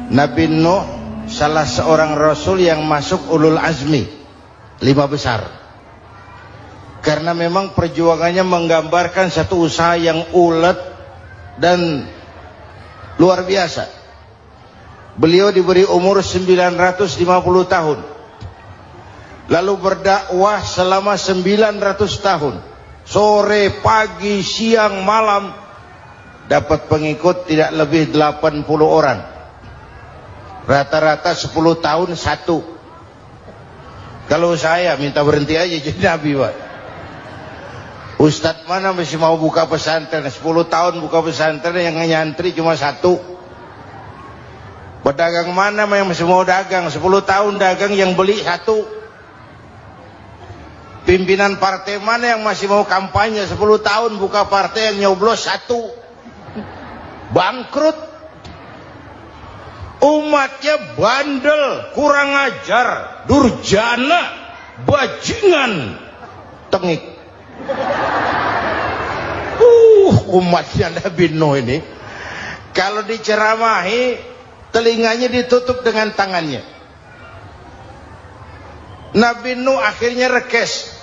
Nabi Nuh salah seorang rasul yang masuk ulul azmi 5 besar, karena memang perjuangannya menggambarkan satu usaha yang ulet dan luar biasa. Beliau diberi umur 950 tahun, lalu berdakwah selama 900 tahun, sore, pagi, siang, malam, dapat pengikut tidak lebih 80 orang, rata-rata 10 tahun satu. Kalau saya minta berhenti aja jadi nabi, Pak. Ustadz mana masih mau buka pesantren, 10 tahun buka pesantren, yang nyantri cuma satu. Pedagang mana yang masih mau dagang, 10 tahun dagang yang beli satu. Pimpinan partai mana yang masih mau kampanye, 10 tahun buka partai yang nyoblos satu. Bangkrut. Umatnya bandel, kurang ajar, durjana, bajingan, tengik. Umatnya Nabi Nuh ini kalau diceramahi telinganya ditutup dengan tangannya. Nabi Nuh akhirnya rekes.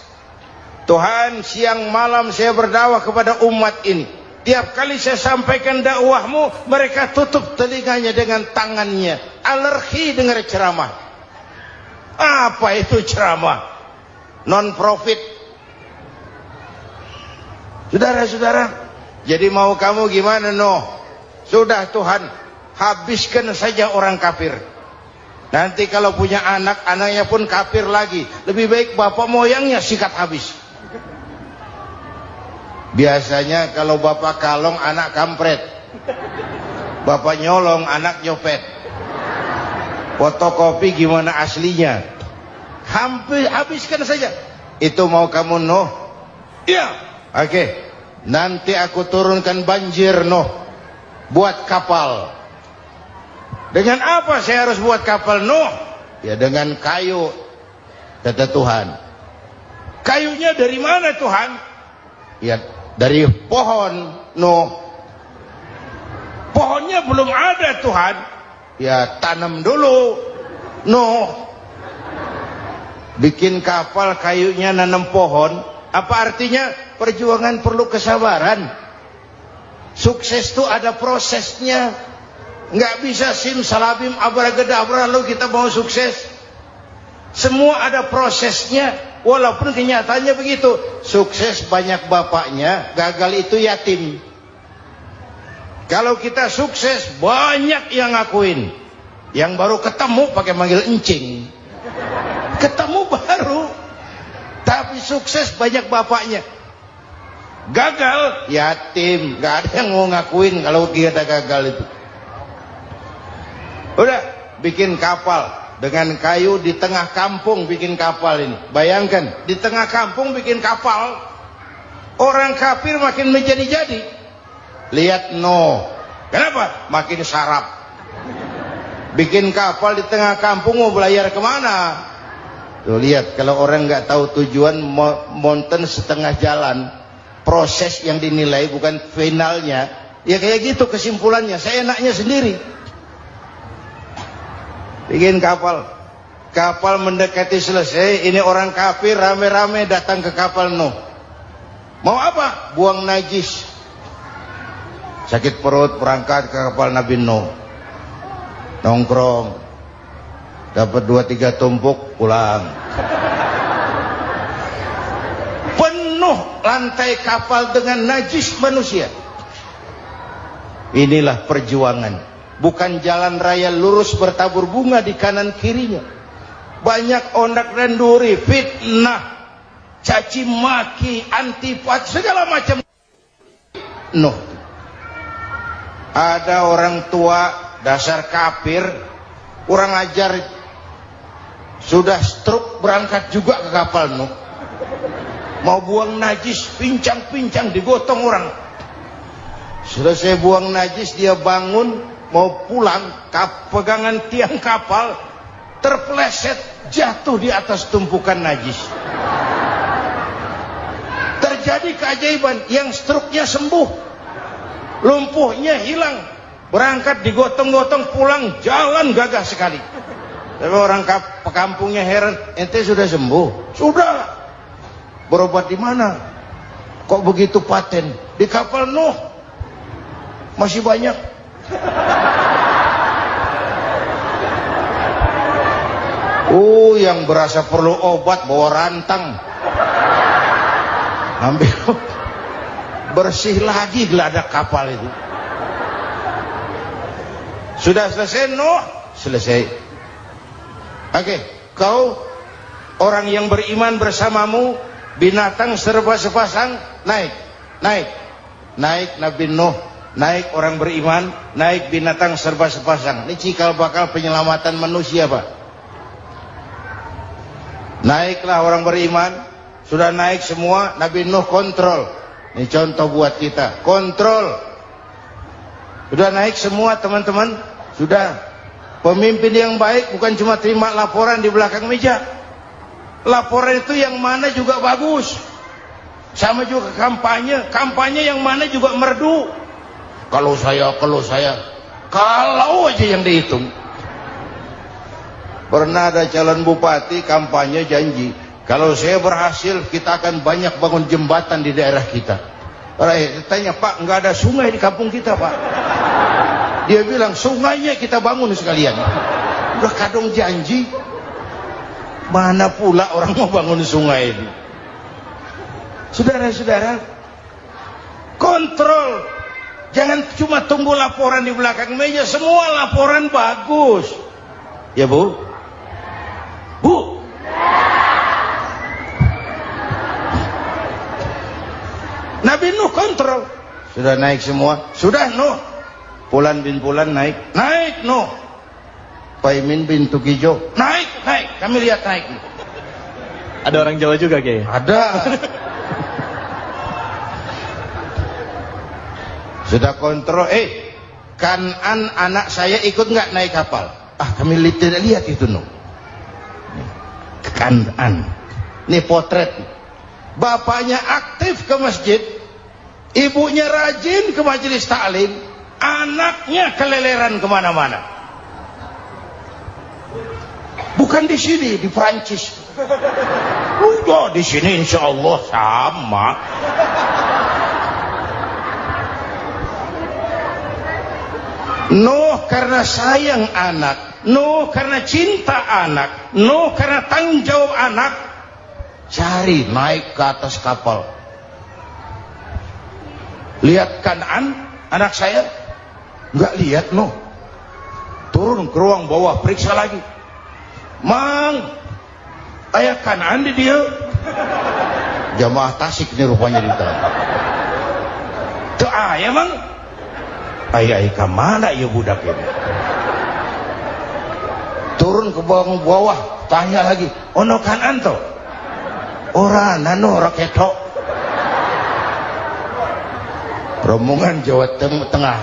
Tuhan, siang malam saya berdakwah kepada umat ini. Tiap kali saya sampaikan dakwahmu, mereka tutup telinganya dengan tangannya. Alergi dengar ceramah. Apa itu ceramah? Non profit. Saudara-saudara, jadi mau kamu gimana, Nuh? Sudah Tuhan, habiskan saja orang kafir. Nanti kalau punya anak, anaknya pun kafir lagi. Lebih baik bapak moyangnya sikat habis. Biasanya kalau bapak kalong, anak kampret. Bapak nyolong, anak nyopet. Fotokopi gimana aslinya? Hampir habiskan saja. Itu mau kamu, Nuh? Iya. Oke. Nanti aku turunkan banjir, Nuh. Buat kapal. Dengan apa saya harus buat kapal, Nuh? Ya dengan kayu, kata Tuhan. Kayunya dari mana, Tuhan? Ya dari pohon, Nuh. Pohonnya belum ada, Tuhan. Ya tanam dulu, Nuh. Bikin kapal, kayunya nanam pohon. Apa artinya? Perjuangan perlu kesabaran. Sukses itu ada prosesnya. Nggak bisa simsalabim abracadabra lalu kita mau sukses. Semua ada prosesnya. Walaupun kenyataannya begitu. Sukses banyak bapaknya, gagal itu yatim. Kalau kita sukses banyak yang ngakuin. Yang baru ketemu pakai manggil encing. Ketemu baru. Tapi sukses banyak bapaknya. Gagal yatim, nggak ada yang mau ngakuin kalau kita gagal itu. Udah bikin kapal dengan kayu di tengah kampung, bikin kapal ini. Bayangkan di tengah kampung bikin kapal, orang kafir makin menjadi-jadi. Lihat Nuh, kenapa? Makin sarap. Bikin kapal di tengah kampung mau belayar kemana? Tuh lihat, kalau orang nggak tahu tujuan, mountain setengah jalan. Proses yang dinilai bukan finalnya. Ya kayak gitu kesimpulannya. Saya enaknya sendiri. Bikin kapal. Kapal mendekati selesai. Ini orang kafir rame-rame datang ke kapal Nuh. Mau apa? Buang najis. Sakit perut berangkat ke kapal Nabi Nuh. Nongkrong. Dapat 2-3 tumpuk pulang. Penuh lantai kapal dengan najis manusia. Inilah perjuangan. Bukan jalan raya lurus bertabur bunga di kanan kirinya. Banyak ondak dan duri, fitnah, caci maki, antipat, segala macam. Nuh. Ada orang tua dasar kafir, kurang ajar, sudah stroke berangkat juga ke kapal Nuh. Mau buang najis, pincang-pincang digotong orang. Selesai buang najis, dia bangun mau pulang, pegangan tiang kapal terpeleset, jatuh di atas tumpukan najis. Terjadi keajaiban, yang stroke-nya sembuh, lumpuhnya hilang, berangkat digotong-gotong, pulang jalan gagah sekali. Tapi orang pekampungnya heran, ente sudah sembuh? Sudah. Berobat di mana? Kok begitu paten? Di kapal Nuh. Masih banyak. Yang berasa perlu obat bawa rantang. Ambil bersih lagi geladak kapal itu. Sudah selesai Nuh? Selesai. Oke, kau orang yang beriman bersamamu, binatang serba sepasang, naik Nabi Nuh, naik orang beriman, naik binatang serba sepasang. Ini cikal bakal penyelamatan manusia, Pak. Naiklah orang beriman, sudah naik semua, Nabi Nuh kontrol. Ini contoh buat kita, kontrol. Sudah naik semua teman-teman, sudah. Pemimpin yang baik bukan cuma terima laporan di belakang meja. Laporan itu yang mana juga bagus. Sama juga kampanye, kampanye yang mana juga merdu. Kalau aja yang dihitung. Pernah ada calon bupati kampanye janji, kalau saya berhasil kita akan banyak bangun jembatan di daerah kita. Tanya, Pak, nggak ada sungai di kampung kita, Pak. Dia bilang, sungainya kita bangun sekalian. Udah kadung janji, mana pula orang mau bangun sungai itu. Saudara-saudara, kontrol. Jangan cuma tunggu laporan di belakang meja, semua laporan bagus. Ya, Bu? Bu? Nabi Nuh kontrol. Sudah naik semua? Sudah, Nuh. Pulan bin Pulan naik. Naik, Nuh. Paimin bin Tukijo. Naik. Kami lihat naik. Ada orang Jawa juga, Kiai? Ada. Sudah kontrol. Kanan anak saya ikut nggak naik kapal? Kami tidak lihat itu, Nuh. Kanan. Ini potret. Bapaknya aktif ke masjid, ibunya rajin ke majelis taklim, anaknya keleleran kemana-mana. Bukan di sini, di Prancis. Udah di sini insya Allah sama. Nuh karena sayang anak, Nuh karena cinta anak, Nuh karena tanggung jawab anak, cari naik ke atas kapal. Lihat Kanaan, anak saya, nggak lihat Nuh. Turun ke ruang bawah, periksa lagi. Mang, ayah Kanaan di dia. Jamaah Tasik ini rupanya di dalam. Tuh ayah mang. Ayah kemana ya budak ini? Turun ke bawah, tanya lagi. Ono Kanaan toh? Ora nano raketo. Rombongan Jawa Tengah.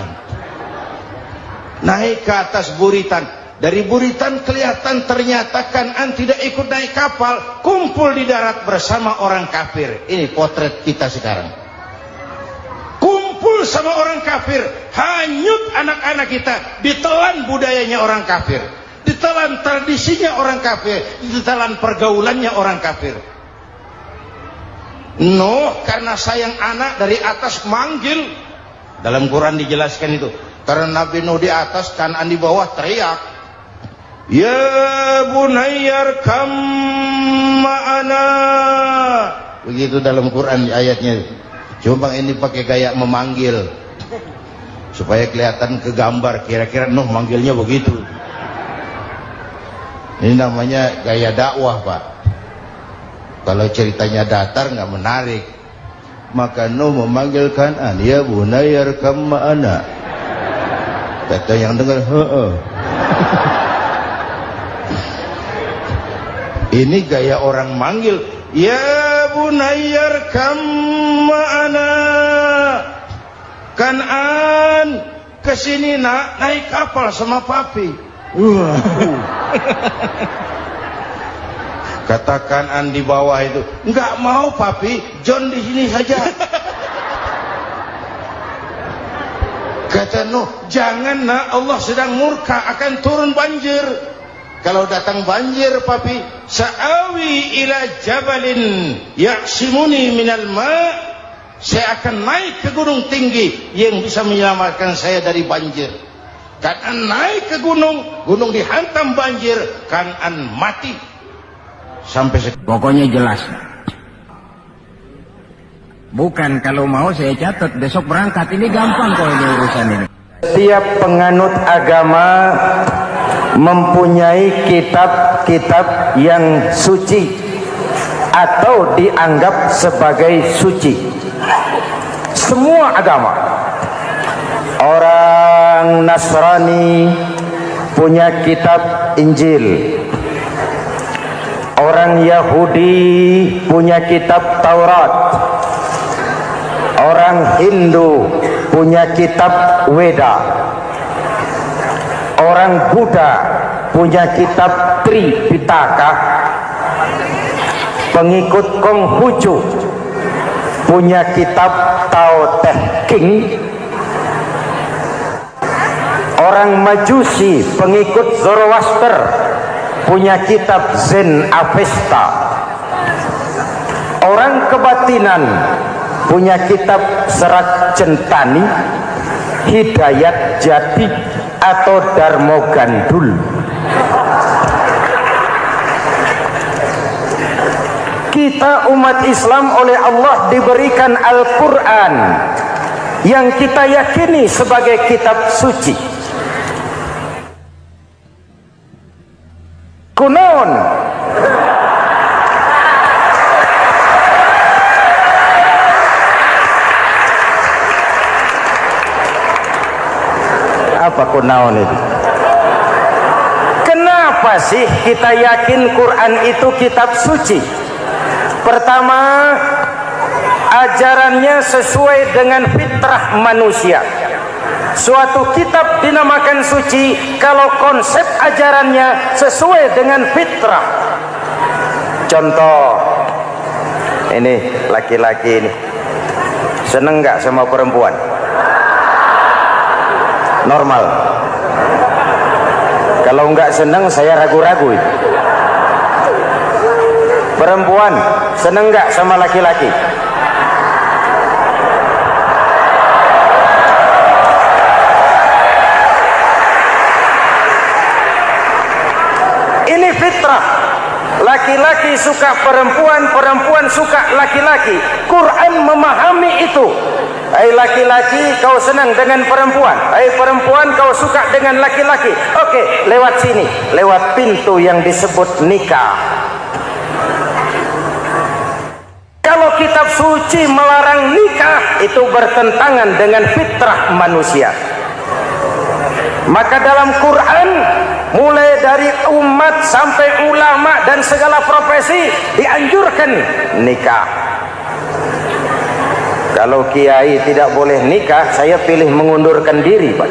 Naik ke atas buritan. Dari buritan kelihatan ternyata Kanaan tidak ikut naik kapal, kumpul di darat bersama orang kafir. Ini potret kita sekarang. Kumpul sama orang kafir, hanyut anak-anak kita, ditelan budayanya orang kafir, ditelan tradisinya orang kafir, ditelan pergaulannya orang kafir. Nuh karena sayang anak dari atas manggil. Dalam Quran dijelaskan itu. Karena Nabi Nuh di atas, Kanaan di bawah, teriak, ya bunayyar kam ma'ana. Begitu dalam Quran ayatnya. Cuma ini pakai gaya memanggil supaya kelihatan kegambar, kira-kira Nuh manggilnya begitu. Ini namanya gaya dakwah, Pak. Kalau ceritanya datar nggak menarik. Maka Nuh memanggil Kanaan, ya bunayyar kam ma'ana. Kata yang dengar, Ini gaya orang manggil, ya bunayyar kam ma'ana. Kanaan, kesini nak, naik kapal sama papi. Kata Kanaan di bawah itu, enggak mau papi, John di sini saja. Kata Kata Nuh, jangan nak, Allah sedang murka, akan turun banjir. Kalau datang banjir papi, sa'awi ila jabalin ya'simuni minal ma', saya akan naik ke gunung tinggi yang bisa menyelamatkan saya dari banjir. Kan'an naik ke gunung, gunung dihantam banjir, Kan'an mati. Sampai pokoknya jelas. Bukan kalau mau saya catat besok berangkat, ini gampang kalau ini urusan ini. Setiap penganut agama mempunyai kitab-kitab yang suci atau dianggap sebagai suci. Semua agama. Orang Nasrani punya kitab Injil. Orang Yahudi punya kitab Taurat. Orang Hindu punya kitab Weda. Orang Buddha punya kitab Tripitaka. Pengikut Konghucu punya kitab Tao Te Ching. Orang Majusi pengikut Zoroaster punya kitab Zen Avesta. Orang kebatinan punya kitab Serat Centani, Hidayat Jati, atau Darmo Gandul. Kita umat Islam oleh Allah diberikan Al-Quran yang kita yakini sebagai kitab suci. Kunaon? Apa kunaon itu? Kenapa sih kita yakin Quran itu kitab suci? Pertama, ajarannya sesuai dengan fitrah manusia. Suatu kitab dinamakan suci kalau konsep ajarannya sesuai dengan fitrah. Contoh, ini laki-laki ini seneng nggak sama perempuan? Normal. Kalau nggak seneng saya ragu-ragu. Perempuan seneng nggak sama laki-laki? Ini fitrah. Laki-laki suka perempuan, perempuan suka laki-laki. Quran memahami itu. Hai laki-laki, kau senang dengan perempuan. Hai perempuan, kau suka dengan laki-laki. Oke, lewat sini, lewat pintu yang disebut nikah. Kalau kitab suci melarang nikah, itu bertentangan dengan fitrah manusia. Maka dalam Quran, mulai dari umat sampai ulama dan segala profesi dianjurkan nikah. Kalau kiai tidak boleh nikah, saya pilih mengundurkan diri, Pak.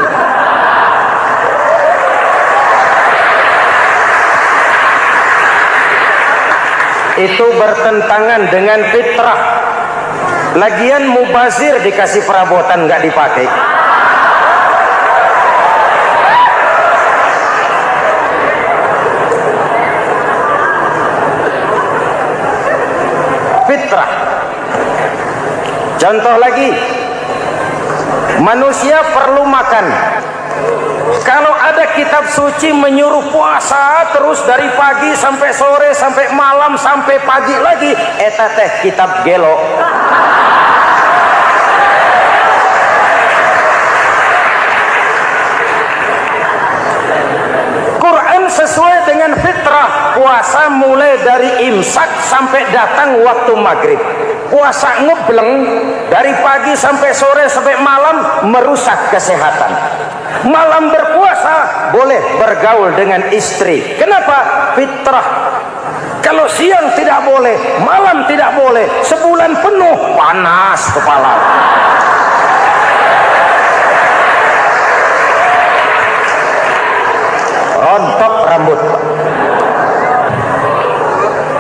Itu bertentangan dengan fitrah. Lagian mubazir dikasih perabotan nggak dipakai. Fitrah. Contoh lagi, manusia perlu makan. Kalau ada kitab suci menyuruh puasa terus dari pagi sampai sore sampai malam sampai pagi lagi, eta teh kitab gelo. Quran sesuai dengan fitrah. Puasa mulai dari imsak sampai datang waktu maghrib. Puasa ngebleng dari pagi sampai sore sampai malam merusak kesehatan. Malam berpuasa boleh bergaul dengan istri. Kenapa? Fitrah. Kalau siang tidak boleh, malam tidak boleh, sebulan penuh panas kepala. Rontok rambut.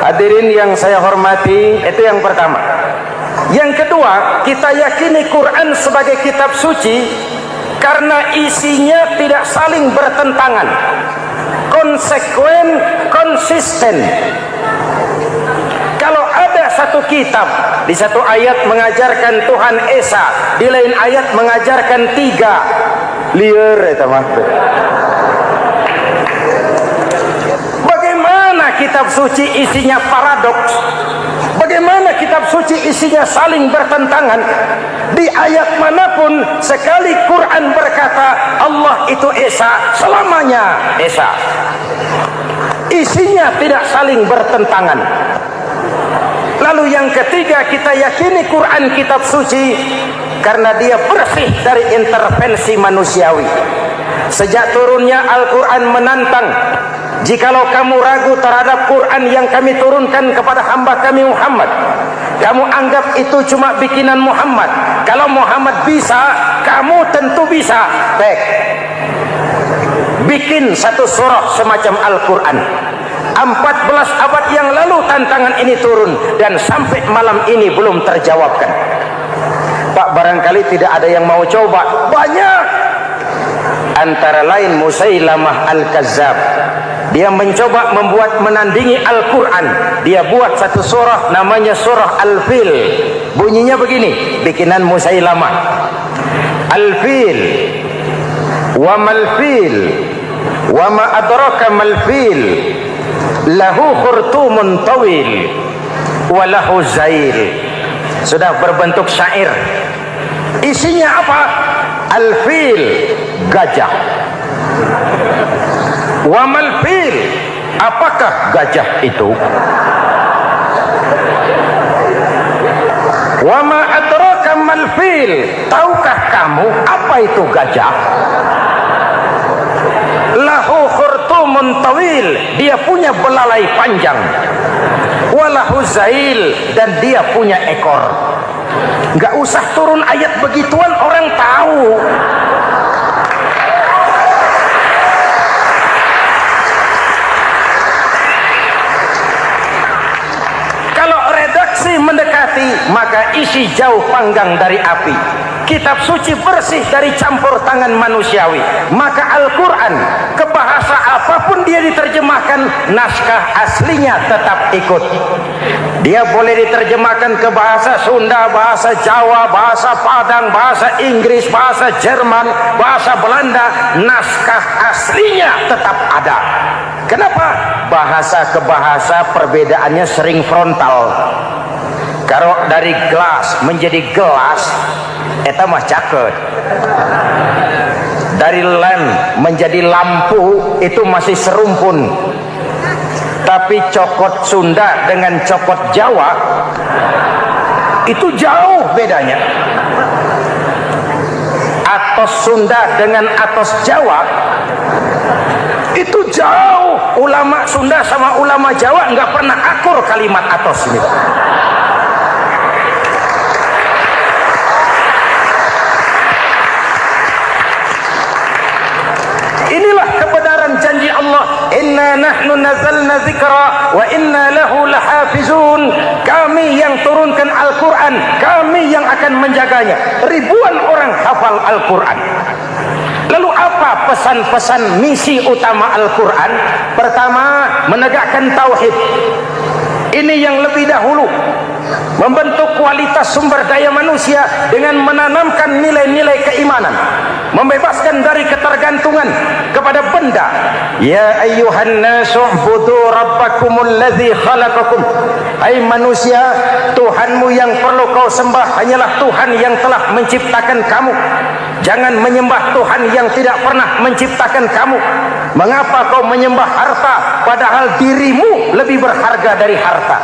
Hadirin yang saya hormati, itu yang pertama. Yang kedua, kita yakini Quran sebagai kitab suci karena isinya tidak saling bertentangan, konsekuen, konsisten. Kalau ada satu kitab, di satu ayat mengajarkan Tuhan Esa, di lain ayat mengajarkan tiga, liar eta mah. Bagaimana kitab suci isinya paradoks? Bagaimana kitab suci isinya saling bertentangan? Di ayat manapun sekali Quran berkata Allah itu Esa, selamanya Esa. Isinya tidak saling bertentangan. Lalu yang ketiga, kita yakini Quran kitab suci karena dia bersih dari intervensi manusiawi. Sejak turunnya Al-Quran menantang, jikalau kamu ragu terhadap Quran yang kami turunkan kepada hamba kami Muhammad, kamu anggap itu cuma bikinan Muhammad. Kalau Muhammad bisa, kamu tentu bisa. Bikin satu surah semacam Al-Quran. 14 abad yang lalu tantangan ini turun dan sampai malam ini belum terjawabkan. Pak, barangkali tidak ada yang mau coba. Banyak. Antara lain Musailamah Al-Kazzab. Dia mencoba membuat menandingi Al-Quran. Dia buat satu surah namanya surah Al-Fil. Bunyinya begini, bikinan Musailamah. Al-Fil wa mal-fil wa ma adraka mal-fil lahu khurtumun tawil wa lahu zail. Sudah berbentuk syair. Isinya apa? Al-fil, gajah. Wa mal-fil, apakah gajah itu? Wa ma adraka mal-fil, tahukah kamu apa itu gajah? Lahu khurtumun tawil, dia punya belalai panjang. Walahu zail, dan dia punya ekor. Enggak usah turun ayat begituan, orang tahu. Kalau redaksi mendekati, maka isi jauh panggang dari api. Kitab suci bersih dari campur tangan manusiawi. Maka Al-Quran, ke bahasa apapun dia diterjemahkan, naskah aslinya tetap ikut. Dia boleh diterjemahkan ke bahasa Sunda, bahasa Jawa, bahasa Padang, bahasa Inggris, bahasa Jerman, bahasa Belanda, naskah aslinya tetap ada. Kenapa? Bahasa ke bahasa perbedaannya sering frontal. Kalau dari gelas menjadi gelas, eta mah caket. Dari lamp menjadi lampu, itu masih serumpun. Tapi cokot Sunda dengan cokot Jawa, itu jauh bedanya. Atos Sunda dengan atos Jawa, itu jauh. Ulama Sunda sama ulama Jawa nggak pernah akur kalimat atos ini. Inilah kebenaran janji Allah, inna nahnu nazzalna dzikra wa inna lahu lahafizun. Kami yang turunkan Al-Quran, kami yang akan menjaganya. Ribuan orang hafal Al-Quran. Lalu apa pesan-pesan misi utama Al-Quran? Pertama, menegakkan tauhid. Ini yang lebih dahulu, membentuk kualitas sumber daya manusia dengan menanamkan nilai-nilai keimanan, membebaskan dari ketergantungan kepada benda. Ya ayyuhan nasu ubudu rabbakumul ladzi khalaqakum. Hai manusia, Tuhanmu yang perlu kau sembah hanyalah Tuhan yang telah menciptakan kamu. Jangan menyembah Tuhan yang tidak pernah menciptakan kamu. Mengapa kau menyembah harta padahal dirimu lebih berharga dari harta?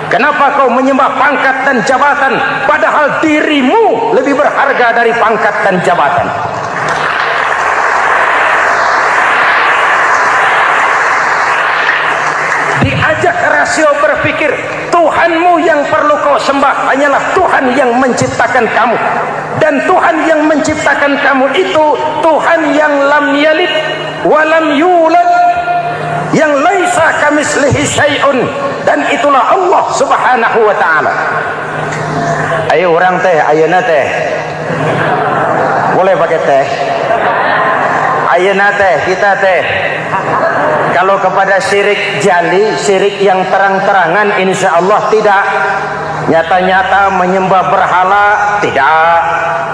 Kenapa kau menyembah pangkat dan jabatan padahal dirimu lebih berharga dari pangkat dan jabatan? Diajak rasio berpikir, Tuhanmu yang perlu kau sembah hanyalah Tuhan yang menciptakan kamu. Dan Tuhan yang menciptakan kamu itu Tuhan yang lam yalid walam yulad, yang laisa kamislihi syai'un, dan itulah Allah Subhanahu wa taala. Ayo orang teh ayeuna teh boleh pakai teh. Ayeuna teh kita teh kalau kepada syirik jali, syirik yang terang-terangan, insya Allah tidak. Nyata-nyata menyembah berhala, tidak.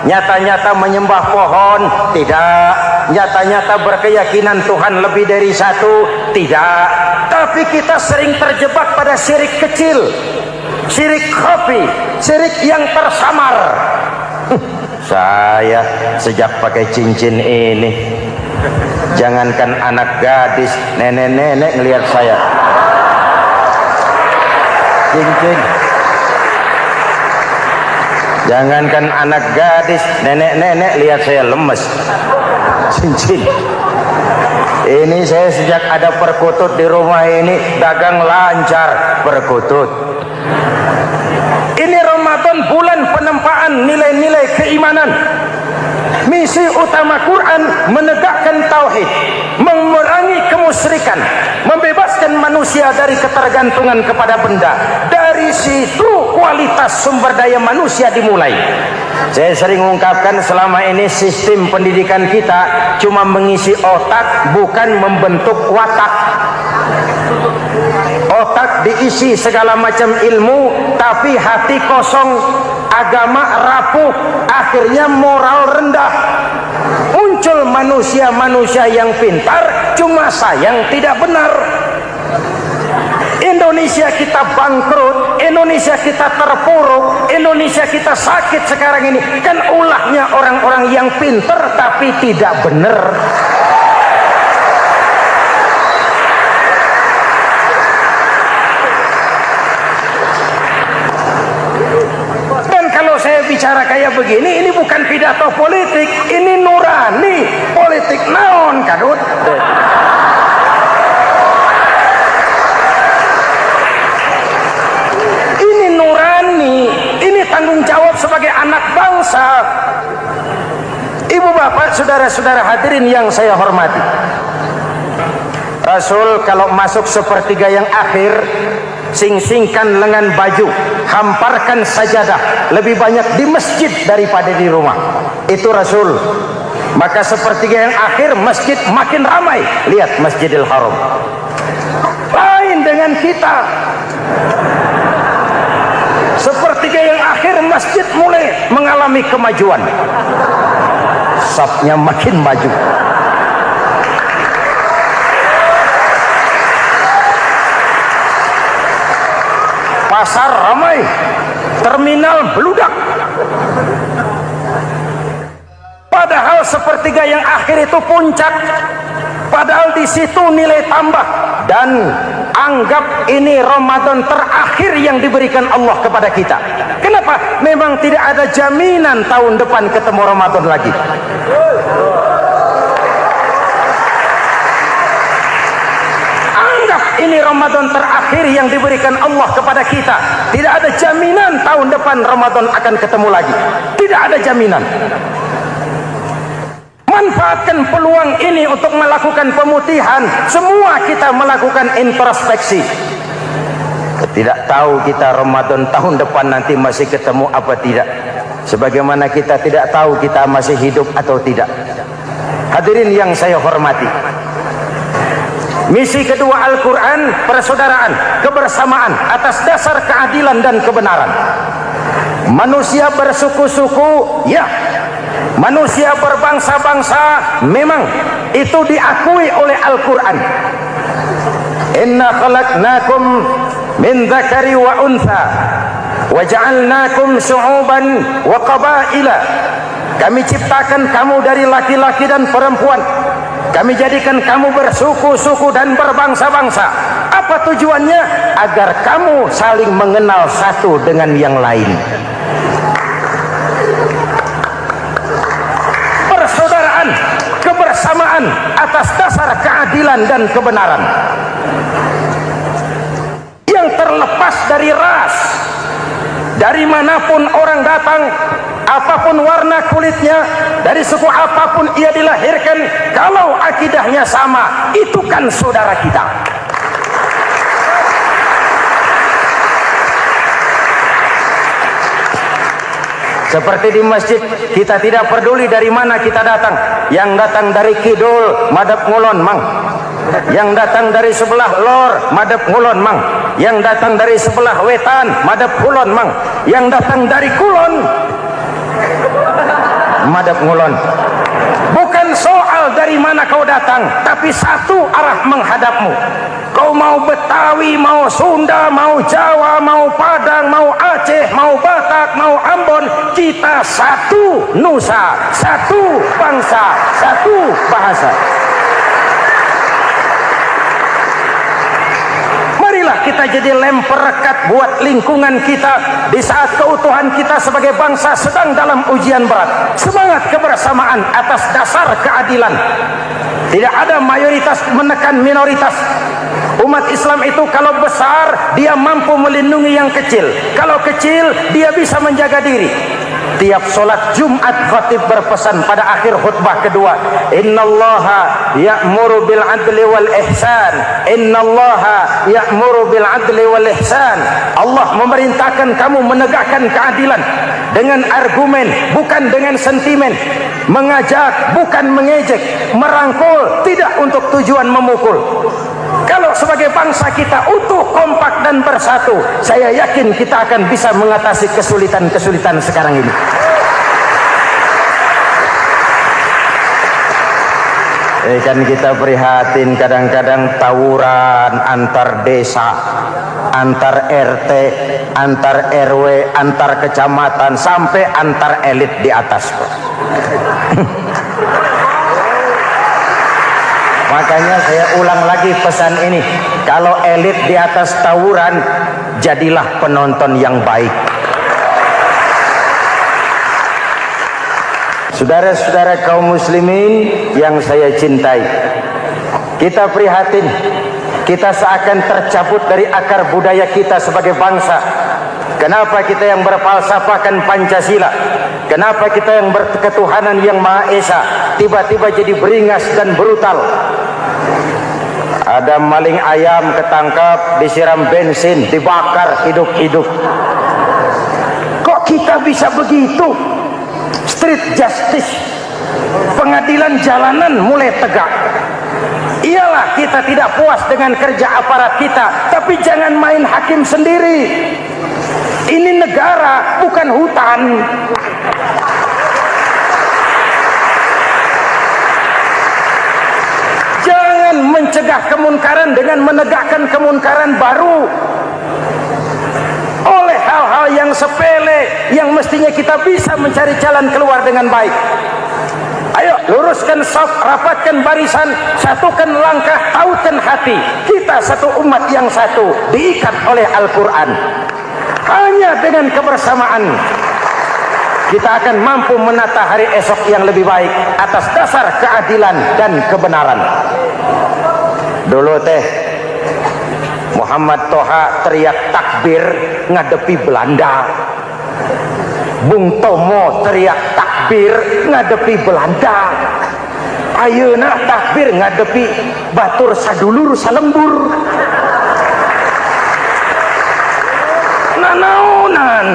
Nyata-nyata menyembah pohon, tidak. Nyata-nyata berkeyakinan Tuhan lebih dari satu, tidak. Tapi kita sering terjebak pada syirik kecil, syirik khafi, syirik yang tersamar. Saya sejak pakai cincin ini, jangankan anak gadis, nenek-nenek ngelihat saya cincin. Jangankan anak gadis, nenek-nenek lihat saya lemes cincin. Ini saya sejak ada perkutut di rumah ini dagang lancar perkutut. Ini Ramadan bulan penempaan nilai-nilai keimanan. Misi utama Quran menegakkan tauhid, mengurangi kemusyrikan, membebaskan manusia dari ketergantungan kepada benda. Dari situ kualitas sumber daya manusia dimulai. Saya sering ungkapkan selama ini sistem pendidikan kita cuma mengisi otak, bukan membentuk watak. Otak diisi segala macam ilmu, tapi hati kosong, agama rapuh, akhirnya moral rendah. Muncul manusia-manusia yang pintar, cuma sayang tidak benar. Indonesia kita bangkrut, Indonesia kita terpuruk, Indonesia kita sakit sekarang ini, kan ulahnya orang-orang yang pintar tapi tidak benar. Saya bicara kayak begini, ini bukan pidato politik, ini nurani politik naon kadut. Ini nurani, ini tanggung jawab sebagai anak bangsa. Ibu bapak, saudara-saudara hadirin yang saya hormati, Rasul kalau masuk sepertiga yang akhir, sing-singkan lengan baju, hamparkan sajadah, lebih banyak di masjid daripada di rumah. Itu Rasul. Maka sepertiga yang akhir masjid makin ramai. Lihat Masjidil Haram. Lain dengan kita. Sepertiga yang akhir masjid mulai mengalami kemajuan. Safnya makin maju. Pasar ramai, terminal beludak. Padahal sepertiga yang akhir itu puncak. Padahal di situ nilai tambah. Dan anggap ini Ramadan terakhir yang diberikan Allah kepada kita. Kenapa? Memang tidak ada jaminan tahun depan ketemu Ramadan lagi. Ini Ramadan terakhir yang diberikan Allah kepada kita. Tidak ada jaminan tahun depan Ramadan akan ketemu lagi. Tidak ada jaminan. Manfaatkan peluang ini untuk melakukan pemutihan. Semua kita melakukan introspeksi. Tidak tahu kita Ramadan tahun depan nanti masih ketemu apa tidak. Sebagaimana kita tidak tahu kita masih hidup atau tidak. Hadirin yang saya hormati, misi kedua Al-Quran, persaudaraan, kebersamaan atas dasar keadilan dan kebenaran. Manusia bersuku-suku, ya. Manusia berbangsa-bangsa, memang itu diakui oleh Al-Quran. Inna khalaqnakum min dzakari wa untha wa ja'alnakum syu'uban wa qabaila. Kami ciptakan kamu dari laki-laki dan perempuan. Kami jadikan kamu bersuku-suku dan berbangsa-bangsa. Apa tujuannya? Agar kamu saling mengenal satu dengan yang lain. Persaudaraan, kebersamaan atas dasar keadilan dan kebenaran. Yang terlepas dari ras. Dari manapun orang datang, apapun warna kulitnya, dari suku apapun ia dilahirkan, kalau akidahnya sama, itu kan saudara kita. Seperti di masjid, kita tidak peduli dari mana kita datang. Yang datang dari kidul, madep ngulon mang. Yang datang dari sebelah lor, madep ngulon mang. Yang datang dari sebelah wetan, madep kulon mang. Yang datang dari kulon, madep ngulon. Bukan soal dari mana kau datang, tapi satu arah menghadapmu. Kau mau Betawi, mau Sunda, mau Jawa, mau Padang, mau Aceh, mau Batak, mau Ambon, kita satu nusa, satu bangsa, satu bahasa. Marilah kita jadi lem perekat buat lingkungan kita di saat keutuhan kita sebagai bangsa sedang dalam ujian berat. Semangat kebersamaan atas dasar keadilan. Tidak ada mayoritas menekan minoritas. Umat Islam itu kalau besar, dia mampu melindungi yang kecil. Kalau kecil, dia bisa menjaga diri. Tiap solat Jumat khatib berpesan pada akhir khutbah kedua, innallaha ya'muru bil adli wal ihsan, innallaha ya'muru bil adli wal ihsan. Allah memerintahkan kamu menegakkan keadilan dengan argumen, bukan dengan sentimen, mengajak bukan mengejek, merangkul tidak untuk tujuan memukul. Kalau sebagai bangsa kita utuh, kompak dan bersatu, saya yakin kita akan bisa mengatasi kesulitan-kesulitan sekarang ini. Kan kita prihatin kadang-kadang tawuran antar desa, antar RT, antar RW, antar kecamatan, sampai antar elit di atas. Makanya saya ulang lagi pesan ini, kalau elit di atas tawuran, jadilah penonton yang baik. Saudara-saudara kaum muslimin yang saya cintai, kita prihatin, kita seakan tercabut dari akar budaya kita sebagai bangsa. Kenapa kita yang berfalsafahkan Pancasila, kenapa kita yang berketuhanan yang Maha Esa tiba-tiba jadi beringas dan brutal? Ada maling ayam ketangkap, disiram bensin, dibakar hidup-hidup. Kok kita bisa begitu? Street justice, pengadilan jalanan mulai tegak. Iyalah kita tidak puas dengan kerja aparat kita, tapi jangan main hakim sendiri. Ini negara, bukan hutan. Jangan mencegah kemunkaran dengan menegakkan kemunkaran baru. Oleh hal-hal yang sepele yang mestinya kita bisa mencari jalan keluar dengan baik. Ayo luruskan saf, rapatkan barisan, satukan langkah, tautkan hati. Kita satu umat yang satu, diikat oleh Al-Quran. Hanya dengan kebersamaan kita akan mampu menata hari esok yang lebih baik atas dasar keadilan dan kebenaran. Dulu teh Muhammad Toha teriak takbir ngadepi Belanda. Bung Tomo teriak takbir ngadepi Belanda. Ayeuna takbir ngadepi batur sadulur salembur. Nanaunan.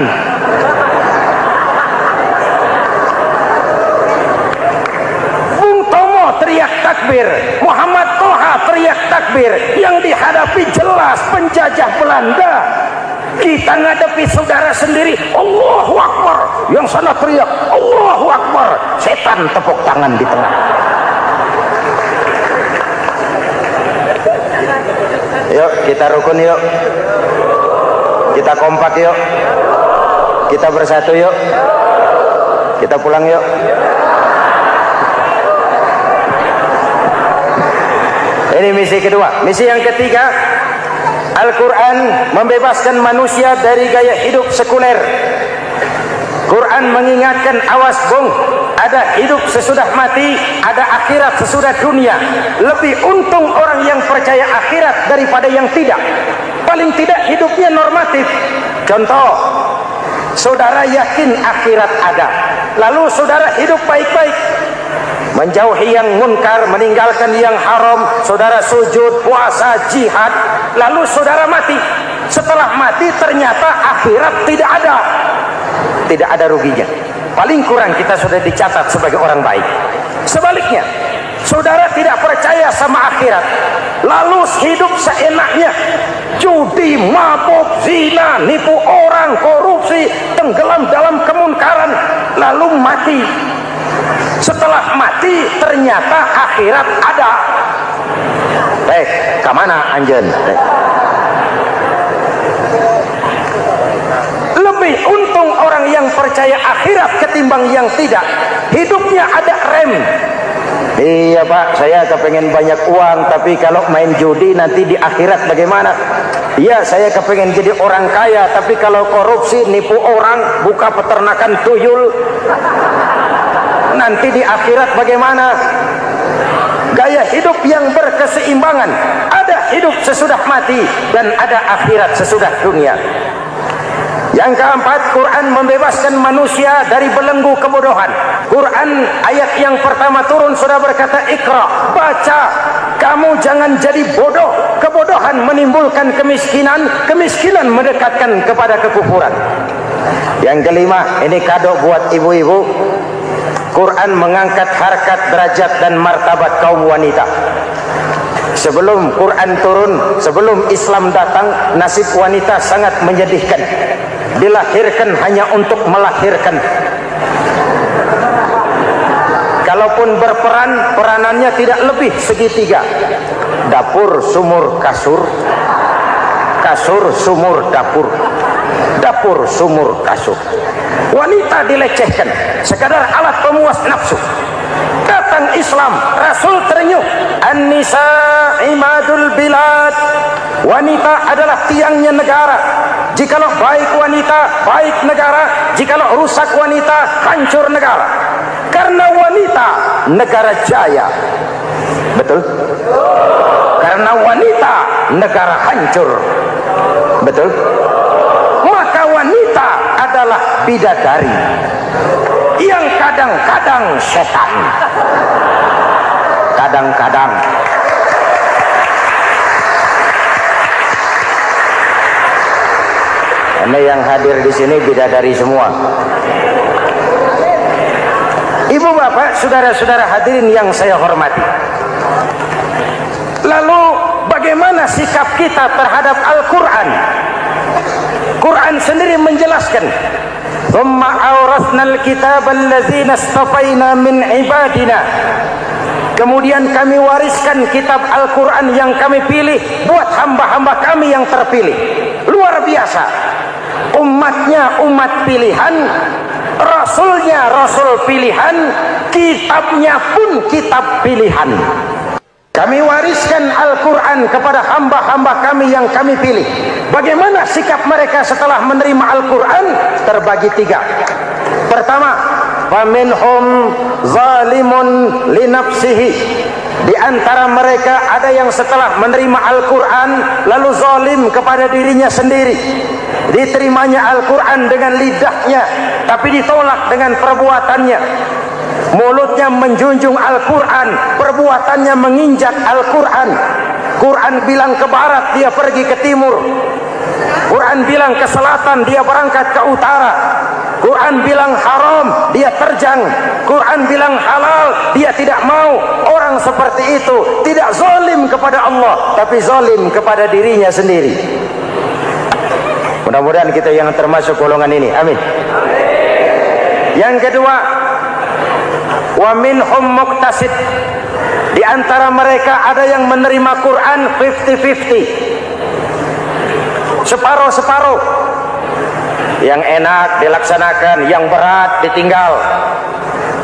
Bung Tomo teriak takbir, Muhammad Toha teriak takbir, yang dihadapi jelas penjajah Belanda. Kita ngadepi saudara sendiri, Allahu Akbar, yang sana teriak Allahu Akbar, setan tepuk tangan di tengah. Yuk kita rukun, yuk kita kompak, yuk kita bersatu, yuk kita pulang, yuk. Ini misi kedua. Misi yang ketiga, Al-Quran membebaskan manusia dari gaya hidup sekuler. Quran mengingatkan, awas bung, ada hidup sesudah mati, ada akhirat sesudah dunia. Lebih untung orang yang percaya akhirat daripada yang tidak. Paling tidak hidupnya normatif. Contoh, saudara yakin akhirat ada, lalu saudara hidup baik-baik, menjauhi yang munkar, meninggalkan yang haram, saudara sujud, puasa, jihad, lalu saudara mati. Setelah mati ternyata akhirat tidak ada ruginya. paling kurang kita sudah dicatat sebagai orang baik. Sebaliknya, saudara tidak percaya sama akhirat, lalu hidup seenaknya, judi, mabuk, zina, nipu orang, korupsi, tenggelam dalam kemunkaran, lalu mati. Setelah mati ternyata akhirat ada. Kemana anjen? Lebih untung orang yang percaya akhirat ketimbang yang tidak. Hidupnya ada rem. Iya Pak, saya kepengen banyak uang, tapi kalau main judi nanti di akhirat bagaimana? Iya, saya kepengen jadi orang kaya, tapi kalau korupsi, nipu orang, buka peternakan tuyul, nanti di akhirat bagaimana? Gaya hidup yang berkeseimbangan, ada hidup sesudah mati dan ada akhirat sesudah dunia. Yang keempat, Quran membebaskan manusia dari belenggu kebodohan. Quran ayat yang pertama turun sudah berkata, Iqra, baca, kamu jangan jadi bodoh. Kebodohan menimbulkan kemiskinan, kemiskinan mendekatkan kepada kekufuran. Yang kelima, ini kado buat ibu-ibu, Quran mengangkat harkat, derajat dan martabat kaum wanita. Sebelum Quran turun, sebelum Islam datang, nasib wanita sangat menyedihkan. Dilahirkan hanya untuk melahirkan. Kalaupun berperan, peranannya tidak lebih segitiga. Dapur, sumur, kasur. Kasur, sumur, dapur. Dapur, sumur, kasur. Wanita dilecehkan, sekadar alat pemuas nafsu. Datang Islam, Rasul terenyuh, An-nisa imadul bilad. Wanita adalah tiangnya negara. Jikalau baik wanita, baik negara. Jikalau rusak wanita, hancur negara. Karena wanita, negara jaya. Betul? Karena wanita, negara hancur. Betul? Maka wanita adalah bidadari yang kadang-kadang setan. Kadang-kadang. Anda yang hadir di sini bidadari semua. Ibu bapak, saudara-saudara hadirin yang saya hormati. Lalu bagaimana sikap kita terhadap Al-Quran? Quran sendiri menjelaskan, "Tsumma awrasnal kitaba allazina istafaina min ibadina." Kemudian kami wariskan kitab Al-Quran yang kami pilih buat hamba-hamba kami yang terpilih. Luar biasa. Umatnya umat pilihan, Rasulnya Rasul pilihan, kitabnya pun kitab pilihan. Kami wariskan Al-Quran kepada hamba-hamba kami yang kami pilih. Bagaimana sikap mereka setelah menerima Al-Quran? Terbagi tiga. Pertama, faminhum zalimun linafsihi. Di antara mereka ada yang setelah menerima Al-Quran lalu zalim kepada dirinya sendiri. Diterimanya Al-Quran dengan lidahnya, tapi ditolak dengan perbuatannya. Mulutnya menjunjung Al-Quran, perbuatannya menginjak Al-Quran. Quran bilang ke barat, dia pergi ke timur. Quran bilang ke selatan, dia berangkat ke utara. Quran bilang haram, dia terjang. Quran bilang halal, dia tidak mau. Orang seperti itu tidak zalim kepada Allah, tapi zalim kepada dirinya sendiri. Mudah-mudahan kita yang termasuk golongan ini. Amin. Yang kedua, wa minhum muqtasid. Di antara mereka ada yang menerima Quran 50-50. Separuh-separuh. Yang enak dilaksanakan, yang berat ditinggal.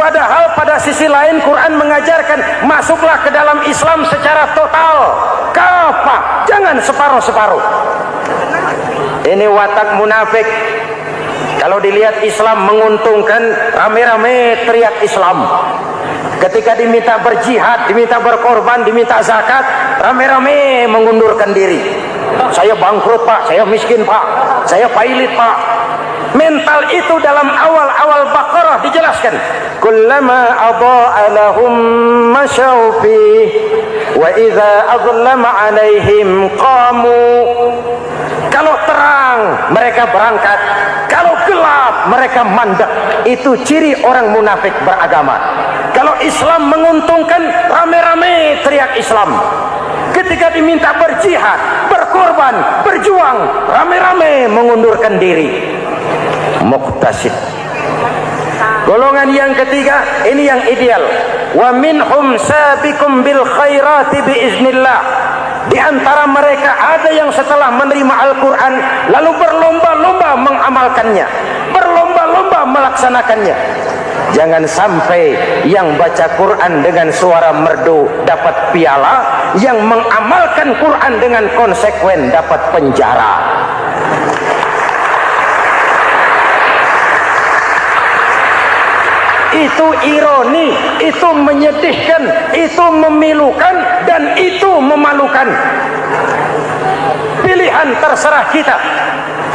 Padahal pada sisi lain Quran mengajarkan masuklah ke dalam Islam secara total. Kafah, jangan separuh-separuh. Ini watak munafik. Kalau dilihat Islam menguntungkan, rame-rame teriak Islam. Ketika diminta berjihad, diminta berkorban, diminta zakat, rame-rame mengundurkan diri. Saya bangkrut Pak, saya miskin Pak, saya pailit Pak. Mental itu dalam awal-awal Baqarah dijelaskan. Kullama adha'a lahum masyaw fihi wa idza adlama 'alaihim qamu. Kalau terang mereka berangkat, kalau gelap, mereka mandek. Itu ciri orang munafik beragama. Kalau Islam menguntungkan, rame-rame teriak Islam. Ketika diminta berjihad, berkorban, berjuang, rame-rame mengundurkan diri. Muqtasid. Golongan yang ketiga, ini yang ideal. Wa minhum sabiqum bil khairati biiznillah. Di antara mereka ada yang setelah menerima Al-Quran lalu berlomba-lomba mengamalkannya, berlomba-lomba melaksanakannya. Jangan sampai yang baca Quran dengan suara merdu dapat piala, yang mengamalkan Quran dengan konsekuen dapat penjara. Itu ironi, itu menyedihkan, itu memilukan, dan itu memalukan. Pilihan terserah kita.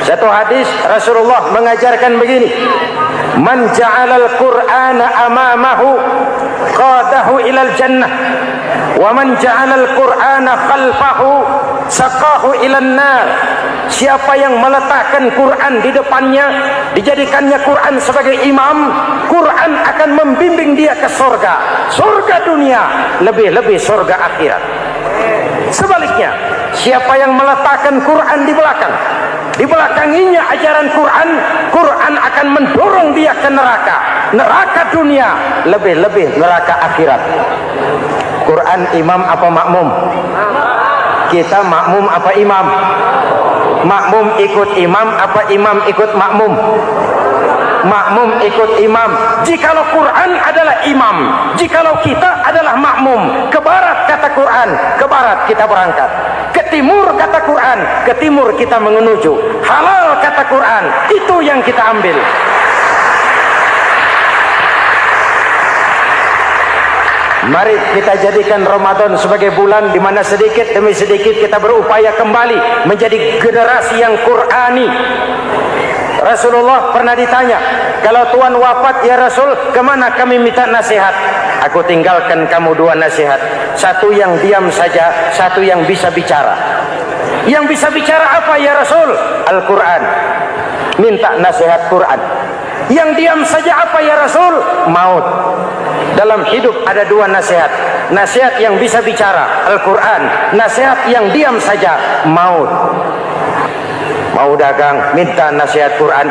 Satu hadis Rasulullah mengajarkan begini: man ja'alal Qur'ana amamahu qadahu ilal jannah, wa man ja'alal Qur'ana khalfahu saqahu ilan nar. Siapa yang meletakkan Quran di depannya, dijadikannya Quran sebagai imam, Quran akan membimbing dia ke surga, surga dunia, lebih-lebih surga akhirat. Sebaliknya, siapa yang meletakkan Quran di belakang, dibelakanginya ajaran Quran, Quran akan mendorong dia ke neraka, neraka dunia, lebih-lebih neraka akhirat. Quran imam apa makmum? Kita makmum apa imam? Makmum ikut imam apa imam ikut makmum? Makmum ikut imam. Jikalau Quran adalah imam, jikalau kita adalah makmum. Ke barat kata Quran, ke barat kita berangkat. Ke timur kata Quran, ke timur kita menuju. Halal kata Quran, itu yang kita ambil. Mari kita jadikan Ramadan sebagai bulan di mana sedikit demi sedikit kita berupaya kembali menjadi generasi yang Qurani. Rasulullah pernah ditanya, kalau Tuhan wafat ya Rasul, kemana kami minta nasihat? Aku tinggalkan kamu dua nasihat. Satu yang diam saja, satu yang bisa bicara. Yang bisa bicara apa ya Rasul? Al-Quran. Minta nasihat Quran. Yang diam saja apa ya Rasul? Maut. Dalam hidup ada dua nasihat. Nasihat yang bisa bicara, Al-Quran. Nasihat yang diam saja, maut. Mau dagang, minta nasihat Quran.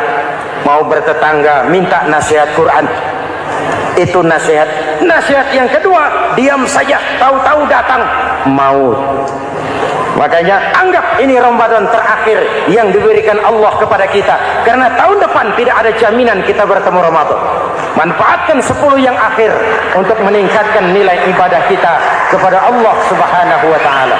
Mau bertetangga, minta nasihat Quran. Itu nasihat. Nasihat yang kedua, diam saja, tahu-tahu datang maut. Makanya anggap ini Ramadan terakhir yang diberikan Allah kepada kita, karena tahun depan tidak ada jaminan kita bertemu Ramadan. Manfaatkan 10 yang akhir untuk meningkatkan nilai ibadah kita kepada Allah Subhanahu wa taala.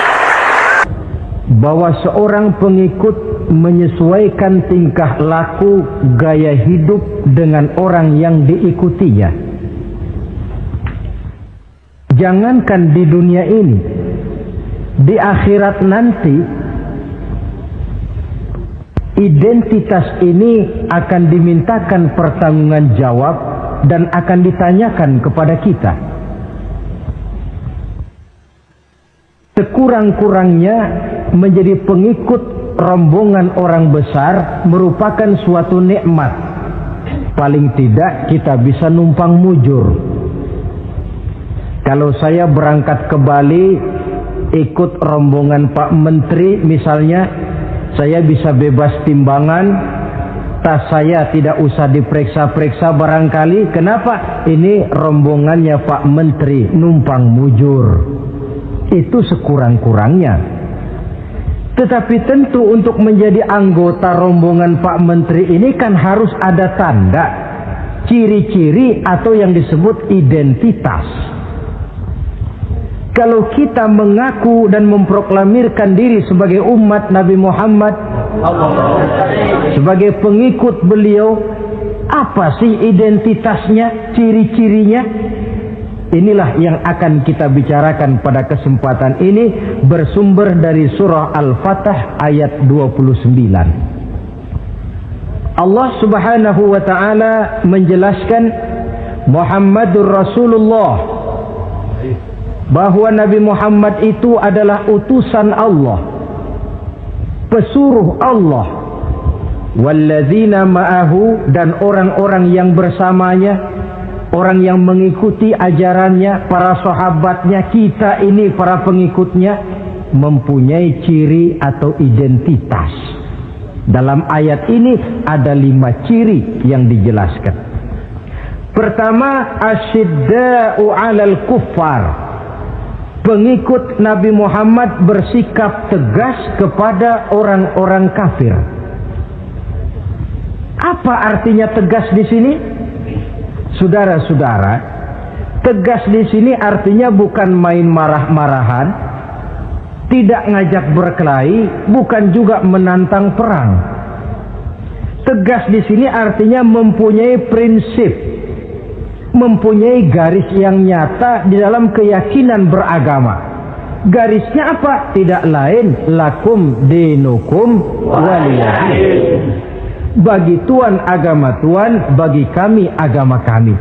Bahwa seorang pengikut menyesuaikan tingkah laku, gaya hidup dengan orang yang diikutinya. Jangankan di dunia ini, di akhirat nanti identitas ini akan dimintakan pertanggungjawaban jawab dan akan ditanyakan kepada kita. Sekurang-kurangnya menjadi pengikut rombongan orang besar merupakan suatu nikmat. Paling tidak kita bisa numpang mujur. Kalau saya berangkat ke Bali ikut rombongan Pak Menteri misalnya, saya bisa bebas timbangan, tas saya tidak usah diperiksa-periksa barangkali. Kenapa? Ini rombongannya Pak Menteri, numpang mujur. Itu sekurang-kurangnya. Tetapi tentu untuk menjadi anggota rombongan Pak Menteri ini kan harus ada tanda, ciri-ciri atau yang disebut identitas. Kalau kita mengaku dan memproklamirkan diri sebagai umat Nabi Muhammad, sebagai pengikut beliau, apa sih identitasnya, ciri-cirinya? Inilah yang akan kita bicarakan pada kesempatan ini, bersumber dari surah Al-Fatah ayat 29. Allah Subhanahu wa taala menjelaskan Muhammadur Rasulullah, bahwa Nabi Muhammad itu adalah utusan Allah, pesuruh Allah, walladzina ma'ahu, dan orang-orang yang bersamanya, orang yang mengikuti ajarannya, para sahabatnya, kita ini para pengikutnya, mempunyai ciri atau identitas. Dalam ayat ini ada 5 ciri yang dijelaskan. Pertama, asyidda'u 'alal kuffar. Pengikut Nabi Muhammad bersikap tegas kepada orang-orang kafir. Apa artinya tegas di sini? Saudara-saudara, tegas di sini artinya bukan main marah-marahan, tidak ngajak berkelahi, bukan juga menantang perang. Tegas di sini artinya mempunyai prinsip, mempunyai garis yang nyata di dalam keyakinan beragama. Garisnya apa? Tidak lain, lakum dinukum waliyadin. Bagi Tuhan agama Tuhan, bagi kami agama kami.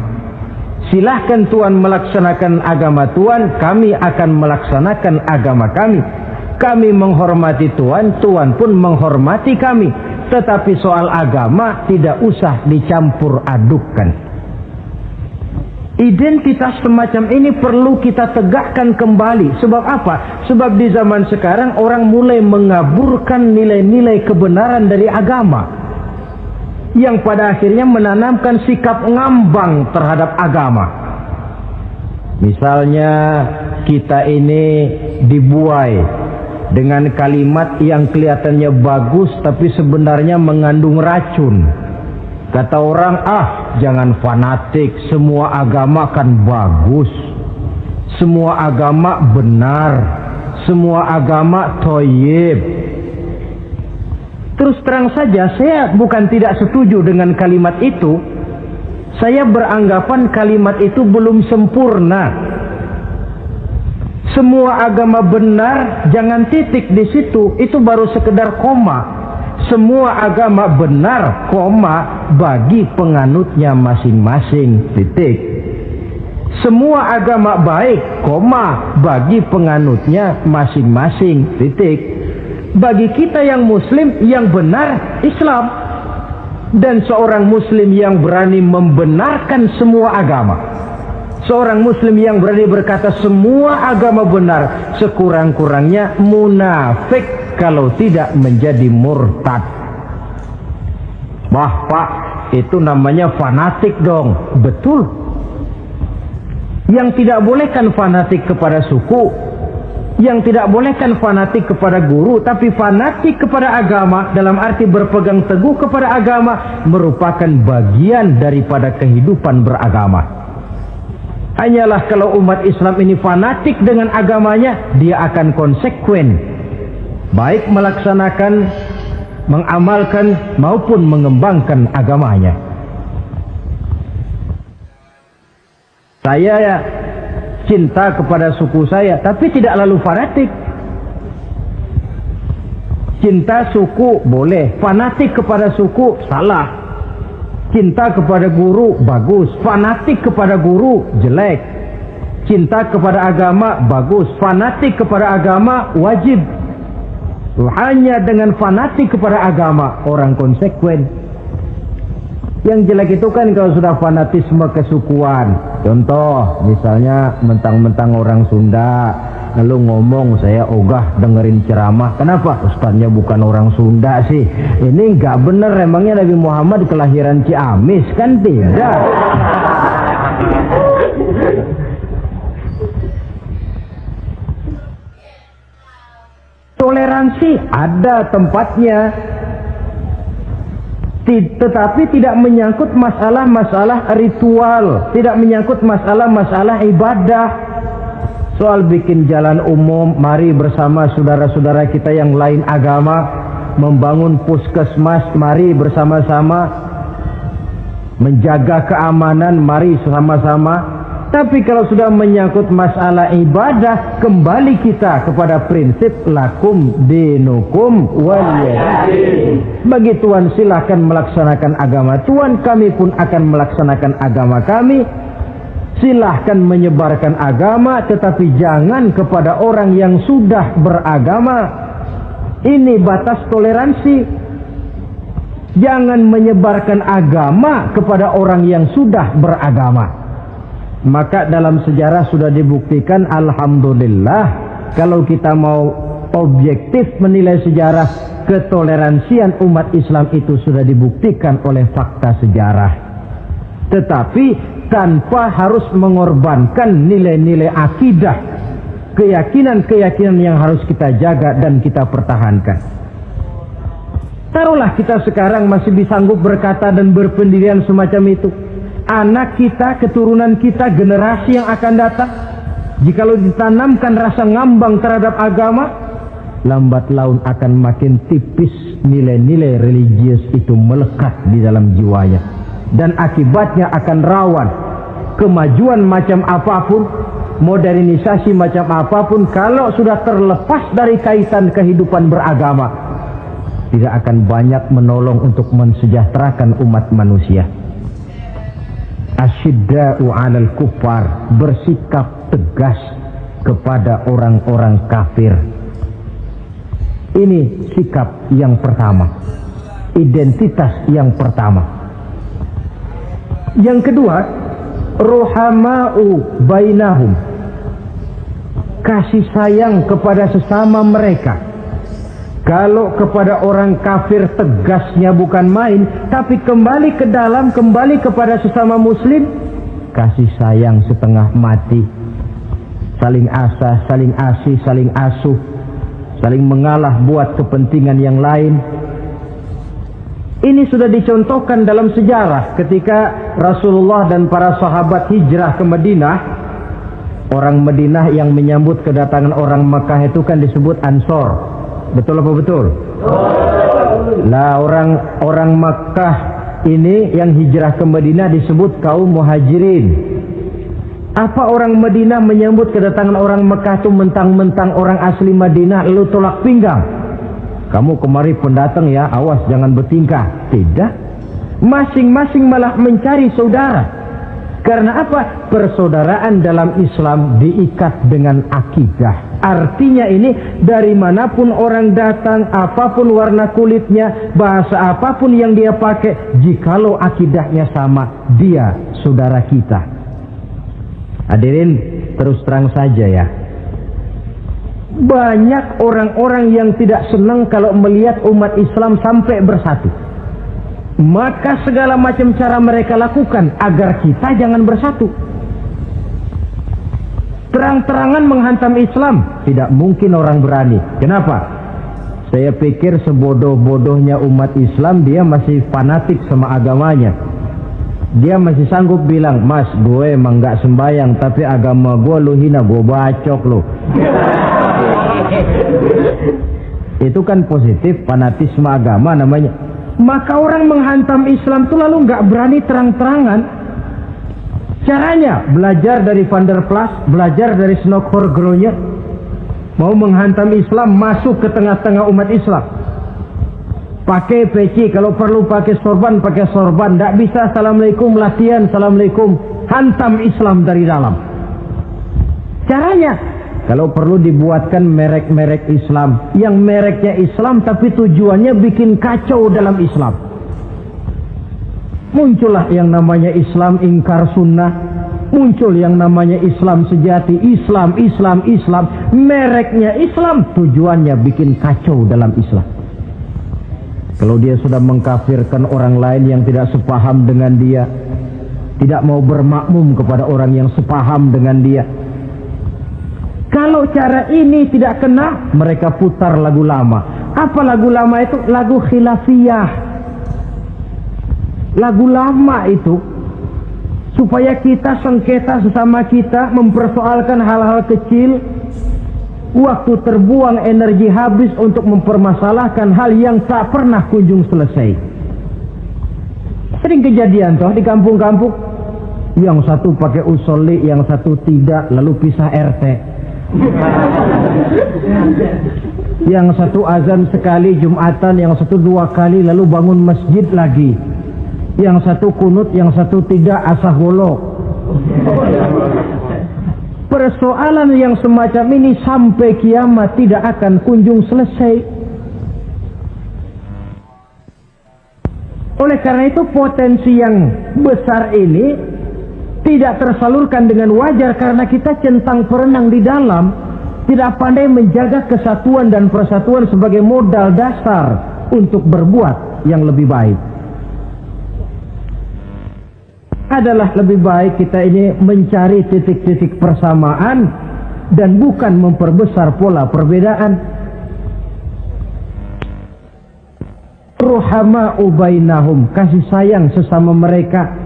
Silahkan Tuhan melaksanakan agama Tuhan, kami akan melaksanakan agama kami. Kami menghormati Tuhan, Tuhan pun menghormati kami. Tetapi soal agama tidak usah dicampur adukkan. Identitas semacam ini perlu kita tegakkan kembali. Sebab apa? Sebab di zaman sekarang orang mulai mengaburkan nilai-nilai kebenaran dari agama, yang pada akhirnya menanamkan sikap ngambang terhadap agama. Misalnya kita ini dibuai dengan kalimat yang kelihatannya bagus tapi sebenarnya mengandung racun. Kata orang, jangan fanatik, semua agama kan bagus, semua agama benar, semua agama thayyib. Terus terang saja, saya bukan tidak setuju dengan kalimat itu. Saya beranggapan kalimat itu belum sempurna. Semua agama benar, jangan titik di situ, itu baru sekedar koma. Semua agama benar, koma, bagi penganutnya masing-masing, titik. Semua agama baik, koma, bagi penganutnya masing-masing, titik. Bagi kita yang muslim, yang benar Islam. Dan seorang muslim yang berani membenarkan semua agama, seorang muslim yang berani berkata semua agama benar, sekurang-kurangnya munafik kalau tidak menjadi murtad. Wah Pak, itu namanya fanatik dong. Betul. Yang tidak boleh kan fanatik kepada suku, yang tidak boleh kan fanatik kepada guru, tapi fanatik kepada agama dalam arti berpegang teguh kepada agama merupakan bagian daripada kehidupan beragama. Hanyalah kalau umat Islam ini fanatik dengan agamanya, dia akan konsekuen, baik melaksanakan, mengamalkan maupun mengembangkan agamanya. Saya cinta kepada suku saya, tapi tidak lalu fanatik. Cinta suku boleh, fanatik kepada suku salah. Cinta kepada guru bagus, fanatik kepada guru jelek. Cinta kepada agama bagus, fanatik kepada agama wajib. Hanya dengan fanatik kepada agama orang konsekuen. Yang jelek itu kan kalau sudah fanatisme kesukuan. Contoh, misalnya mentang-mentang orang Sunda, lalu ngomong saya ogah dengerin ceramah. Kenapa? Ustaznya bukan orang Sunda sih. Ini nggak bener, emangnya Nabi Muhammad kelahiran Ciamis? Kan tidak. Toleransi ada tempatnya, tetapi tidak menyangkut masalah-masalah ritual, tidak menyangkut masalah-masalah ibadah. Soal bikin jalan umum, mari bersama saudara-saudara kita yang lain agama membangun puskesmas, mari bersama-sama menjaga keamanan, mari sama-sama. Tapi kalau sudah menyangkut masalah ibadah, kembali kita kepada prinsip lakum dinukum waliyadin. Bagi Tuhan silahkan melaksanakan agama Tuhan, kami pun akan melaksanakan agama kami. Silahkan menyebarkan agama, tetapi jangan kepada orang yang sudah beragama. Ini batas toleransi. Jangan menyebarkan agama kepada orang yang sudah beragama. Maka dalam sejarah sudah dibuktikan, alhamdulillah, kalau kita mau objektif menilai sejarah, ketoleransian umat Islam itu sudah dibuktikan oleh fakta sejarah. Tetapi tanpa harus mengorbankan nilai-nilai akidah, keyakinan-keyakinan yang harus kita jaga dan kita pertahankan. Taruhlah kita sekarang masih disanggup berkata dan berpendirian semacam itu. Anak kita, keturunan kita, generasi yang akan datang, jikalau ditanamkan rasa ngambang terhadap agama, lambat laun akan makin tipis nilai-nilai religius itu melekat di dalam jiwanya. Dan akibatnya akan rawan kemajuan macam apapun, modernisasi macam apapun, kalau sudah terlepas dari kaitan kehidupan beragama, tidak akan banyak menolong untuk mensejahterakan umat manusia. Asyidda'u 'alal kuffar, bersikap tegas kepada orang-orang kafir. Ini sikap yang pertama, identitas yang pertama. Yang kedua, ruhama'u bainahum, kasih sayang kepada sesama mereka. Kalau kepada orang kafir tegasnya bukan main, tapi kembali ke dalam, kembali kepada sesama muslim, kasih sayang setengah mati. Saling asah, saling asih, saling asuh, saling mengalah buat kepentingan yang lain. Ini sudah dicontohkan dalam sejarah ketika Rasulullah dan para sahabat hijrah ke Madinah. Orang Madinah yang menyambut kedatangan orang Makkah itu kan disebut Ansor. Betul apa betul? Lah orang Makkah ini yang hijrah ke Madinah disebut kaum Muhajirin. Apa orang Madinah menyambut kedatangan orang Makkah itu mentang-mentang orang asli Madinah lalu tolak pinggang? Kamu kemari pendatang ya, awas jangan bertingkah. Tidak. Masing-masing malah mencari saudara. Karena apa? Persaudaraan dalam Islam diikat dengan akidah. Artinya ini, dari manapun orang datang, apapun warna kulitnya, bahasa apapun yang dia pakai, jikalau akidahnya sama, dia saudara kita. Hadirin, terus terang saja ya, banyak orang-orang yang tidak senang kalau melihat umat Islam sampai bersatu. Maka segala macam cara mereka lakukan agar kita jangan bersatu. Terang-terangan menghantam Islam, tidak mungkin orang berani. Kenapa? Saya pikir sebodoh-bodohnya umat Islam, dia masih fanatik sama agamanya. Dia masih sanggup bilang, "Mas, gue emang gak sembayang, tapi agama gue lu hina, gue bacok lu." Itu kan positif, fanatisme agama namanya. Maka orang menghantam Islam itu lalu nggak berani terang-terangan. Caranya belajar dari Van der Plas, belajar dari Snokor-Gronye. Mau menghantam Islam, masuk ke tengah-tengah umat Islam. Pakai peci, kalau perlu pakai sorban, pakai sorban. Nggak bisa assalamualaikum, latihan assalamualaikum. Hantam Islam dari dalam. Caranya, kalau perlu dibuatkan merek-merek Islam, yang mereknya Islam tapi tujuannya bikin kacau dalam Islam. Muncullah yang namanya Islam ingkar sunnah, muncul yang namanya Islam sejati, Islam. Mereknya Islam, tujuannya bikin kacau dalam Islam. Kalau dia sudah mengkafirkan orang lain yang tidak sepaham dengan dia, tidak mau bermakmum kepada orang yang sepaham dengan dia. Kalau cara ini tidak kena, mereka putar lagu lama. Apa lagu lama itu? Lagu khilafiyah. Lagu lama itu supaya kita sengketa sesama kita, mempersoalkan hal-hal kecil, waktu terbuang, energi habis untuk mempermasalahkan hal yang tak pernah kunjung selesai. Sering kejadian toh di kampung-kampung, yang satu pakai usolli, yang satu tidak, lalu pisah RT. Yang satu azan sekali Jumatan, yang satu 2 kali, lalu bangun masjid lagi. Yang satu kunut, yang satu tidak, asah golok. Persoalan yang semacam ini sampai kiamat tidak akan kunjung selesai. Oleh karena itu potensi yang besar ini tidak tersalurkan dengan wajar karena kita centang perenang di dalam, tidak pandai menjaga kesatuan dan persatuan sebagai modal dasar untuk berbuat yang lebih baik. Adalah lebih baik kita ini mencari titik-titik persamaan dan bukan memperbesar pola perbedaan. Ruhama'u bainahum, kasih sayang sesama mereka.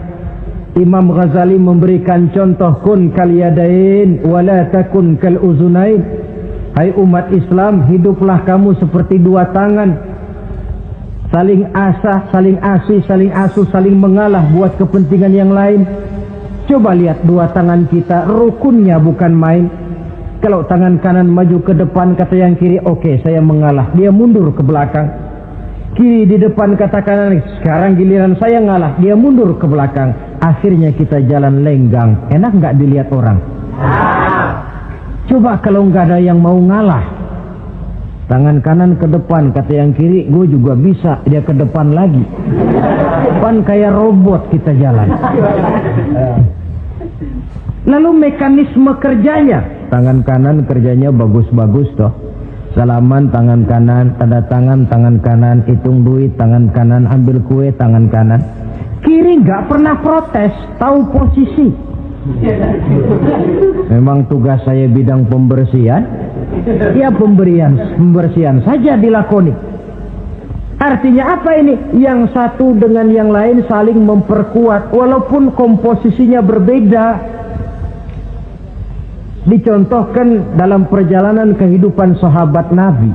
Imam Ghazali memberikan contoh kun kal yadain wala takun kal uzunain. Hai umat Islam, hiduplah kamu seperti dua tangan, saling asah, saling asih, saling asuh, saling mengalah buat kepentingan yang lain. Coba lihat dua tangan kita, rukunnya bukan main. Kalau tangan kanan maju ke depan, kata yang kiri, oke, saya mengalah, dia mundur ke belakang. Kiri di depan, kata kanan, sekarang giliran saya ngalah, dia mundur ke belakang. Akhirnya kita jalan lenggang. Enak nggak dilihat orang? Coba kalau nggak ada yang mau ngalah, tangan kanan ke depan, kata yang kiri, gue juga bisa, dia ke depan lagi. Depan kayak robot kita jalan. Lalu mekanisme kerjanya, tangan kanan kerjanya bagus-bagus toh. Salaman tangan kanan, tanda tangan tangan kanan, hitung duit tangan kanan, ambil kue tangan kanan. Kiri nggak pernah protes, tahu posisi. Memang tugas saya bidang pembersihan, ya pembersihan saja dilakoni. Artinya apa ini? Yang satu dengan yang lain saling memperkuat walaupun komposisinya berbeda. Dicontohkan dalam perjalanan kehidupan sahabat Nabi.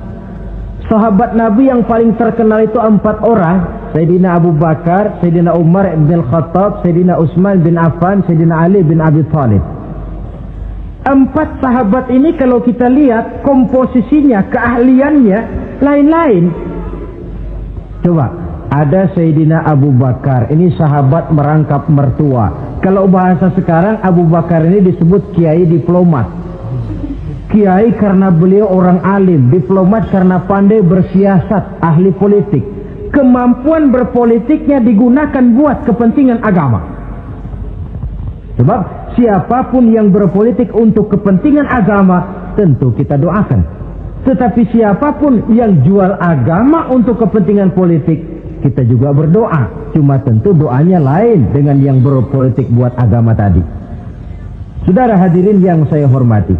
Sahabat Nabi yang paling terkenal itu 4 orang. Sayyidina Abu Bakar, Sayyidina Umar bin Khattab, Sayyidina Utsman bin Affan, Sayyidina Ali bin Abi Thalib. 4 sahabat ini kalau kita lihat komposisinya, keahliannya lain-lain. Coba, ada Sayyidina Abu Bakar, ini sahabat merangkap mertua. Kalau bahasa sekarang, Abu Bakar ini disebut kiai diplomat. Kiai karena beliau orang alim, diplomat karena pandai bersiasat, ahli politik. Kemampuan berpolitiknya digunakan buat kepentingan agama. Sebab siapapun yang berpolitik untuk kepentingan agama, tentu kita doakan. Tetapi siapapun yang jual agama untuk kepentingan politik, kita juga berdoa. Cuma tentu doanya lain dengan yang berpolitik buat agama tadi. Saudara hadirin yang saya hormati,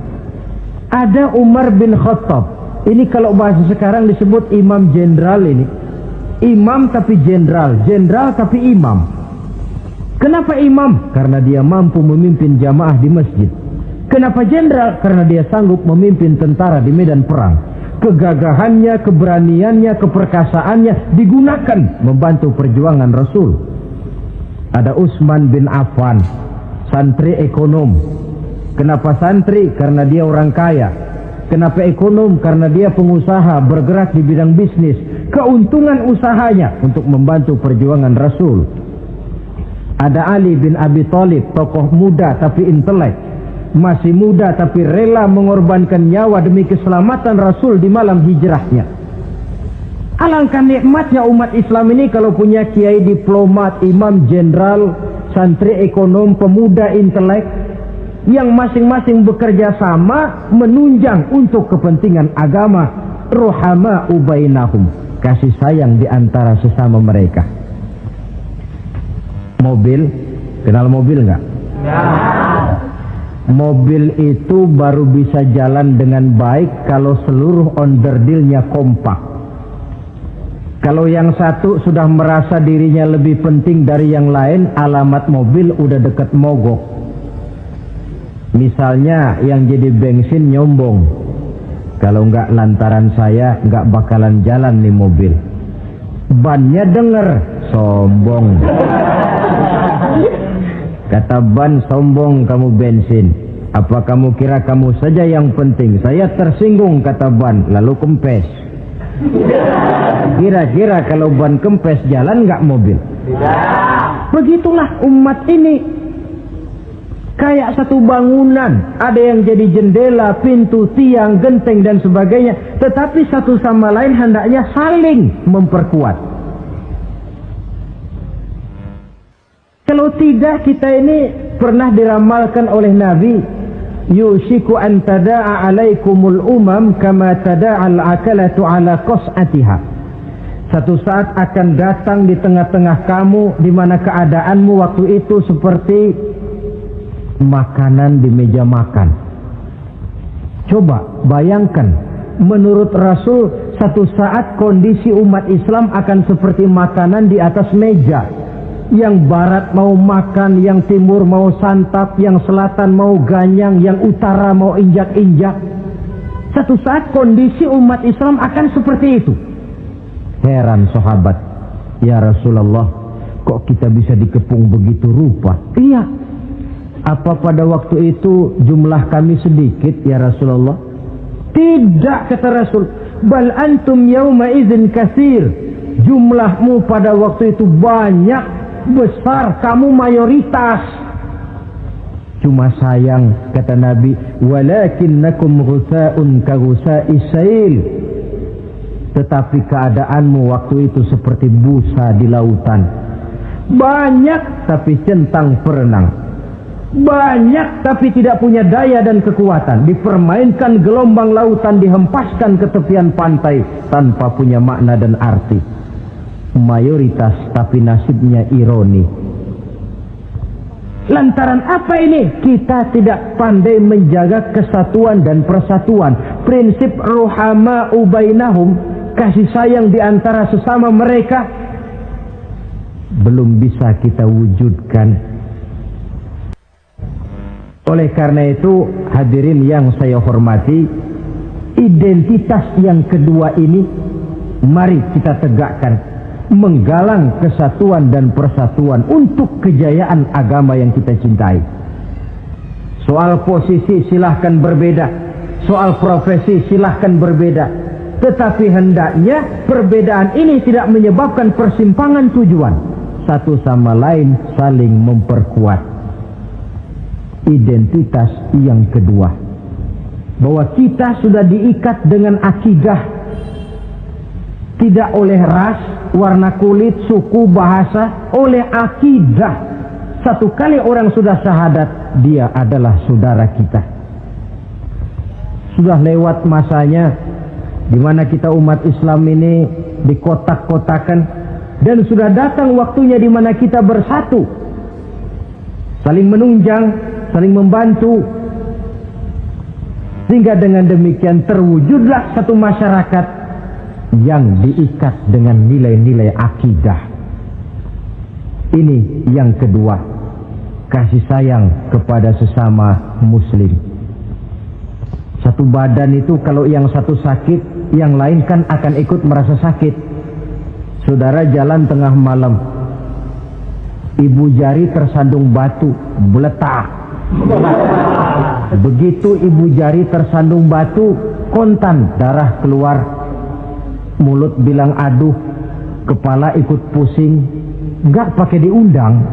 ada Umar bin Khattab. Ini kalau bahasa sekarang disebut imam jenderal ini. Imam tapi jenderal, jenderal tapi imam. Kenapa imam? Karena dia mampu memimpin jamaah di masjid. Kenapa jenderal? Karena dia sanggup memimpin tentara di medan perang. Kegagahannya, keberaniannya, keperkasaannya digunakan membantu perjuangan Rasul. Ada Utsman bin Affan, santri ekonom. Kenapa santri? Karena dia orang kaya. Kenapa ekonom? Karena dia pengusaha bergerak di bidang bisnis. Keuntungan usahanya untuk membantu perjuangan Rasul. Ada Ali bin Abi Thalib, tokoh muda tapi intelek. Masih muda tapi rela mengorbankan nyawa demi keselamatan Rasul di malam hijrahnya. Alangkah nikmatnya umat Islam ini kalau punya kiai diplomat, imam jenderal, santri ekonom, pemuda intelek yang masing-masing bekerja sama menunjang untuk kepentingan agama. Ruhama'u bainahum, kasih sayang di antara sesama mereka. Mobil, kenal mobil nggak? Ya. Mobil itu baru bisa jalan dengan baik kalau seluruh onderdilnya kompak. Kalau yang satu sudah merasa dirinya lebih penting dari yang lain, alamat mobil udah deket mogok. Misalnya yang jadi bensin nyombong, kalau nggak lantaran saya nggak bakalan jalan nih mobil. Bannya denger, sombong. Kata ban, sombong kamu bensin. Apa kamu kira kamu saja yang penting? Saya tersinggung, kata ban, lalu kempes. Kira-kira kalau ban kempes jalan nggak mobil? Begitulah umat ini. Kayak satu bangunan, ada yang jadi jendela, pintu, tiang, genteng dan sebagainya. Tetapi satu sama lain hendaknya saling memperkuat. Kalau tidak, kita ini pernah diramalkan oleh Nabi, yushiku an tada'a alaikumul umam kama tada'al akalatu ala qas'atiha. Satu saat akan datang di tengah-tengah kamu di mana keadaanmu waktu itu seperti makanan di meja makan. Coba bayangkan, menurut Rasul satu saat kondisi umat Islam akan seperti makanan di atas meja. Yang barat mau makan, yang timur mau santap, yang selatan mau ganyang, yang utara mau injak-injak. Satu saat kondisi umat Islam akan seperti itu. Heran sahabat, ya Rasulullah, kok kita bisa dikepung begitu rupa? Iya. Apa pada waktu itu jumlah kami sedikit ya Rasulullah? Tidak, kata Rasul. Bal antum yawma idzin katsir. Jumlahmu pada waktu itu banyak, besar, kamu mayoritas. Cuma sayang, kata Nabi, walakinnakum ghusa'un ka ghusa'is sail. Tetapi keadaanmu waktu itu seperti busa di lautan. Banyak tapi centang perenang. Banyak tapi tidak punya daya dan kekuatan. Dipermainkan gelombang lautan, dihempaskan ke tepian pantai tanpa punya makna dan arti. Mayoritas tapi nasibnya ironi. Lantaran apa ini? Kita tidak pandai menjaga kesatuan dan persatuan. Prinsip ruhama'u bainahum, kasih sayang di antara sesama mereka, belum bisa kita wujudkan. Oleh karena itu, hadirin yang saya hormati, identitas yang kedua ini mari kita tegakkan, menggalang kesatuan dan persatuan untuk kejayaan agama yang kita cintai. Soal posisi silahkan berbeda, soal profesi silahkan berbeda, tetapi hendaknya perbedaan ini tidak menyebabkan persimpangan tujuan. Satu sama lain saling memperkuat. Identitas yang kedua, bahwa kita sudah diikat dengan akidah, tidak oleh ras, warna kulit, suku, bahasa, oleh akidah. Satu kali orang sudah syahadat, dia adalah saudara kita. Sudah lewat masanya di mana kita umat Islam ini dikotak-kotakan, dan sudah datang waktunya di mana kita bersatu, saling menunjang, saling membantu, sehingga dengan demikian terwujudlah satu masyarakat yang diikat dengan nilai-nilai akidah. Ini yang kedua, kasih sayang kepada sesama muslim. Satu badan itu kalau yang satu sakit, yang lain kan akan ikut merasa sakit. Saudara jalan tengah malam, ibu jari tersandung batu, meletak. Begitu ibu jari tersandung batu, kontan, darah keluar, mulut bilang aduh, kepala ikut pusing, nggak pakai diundang.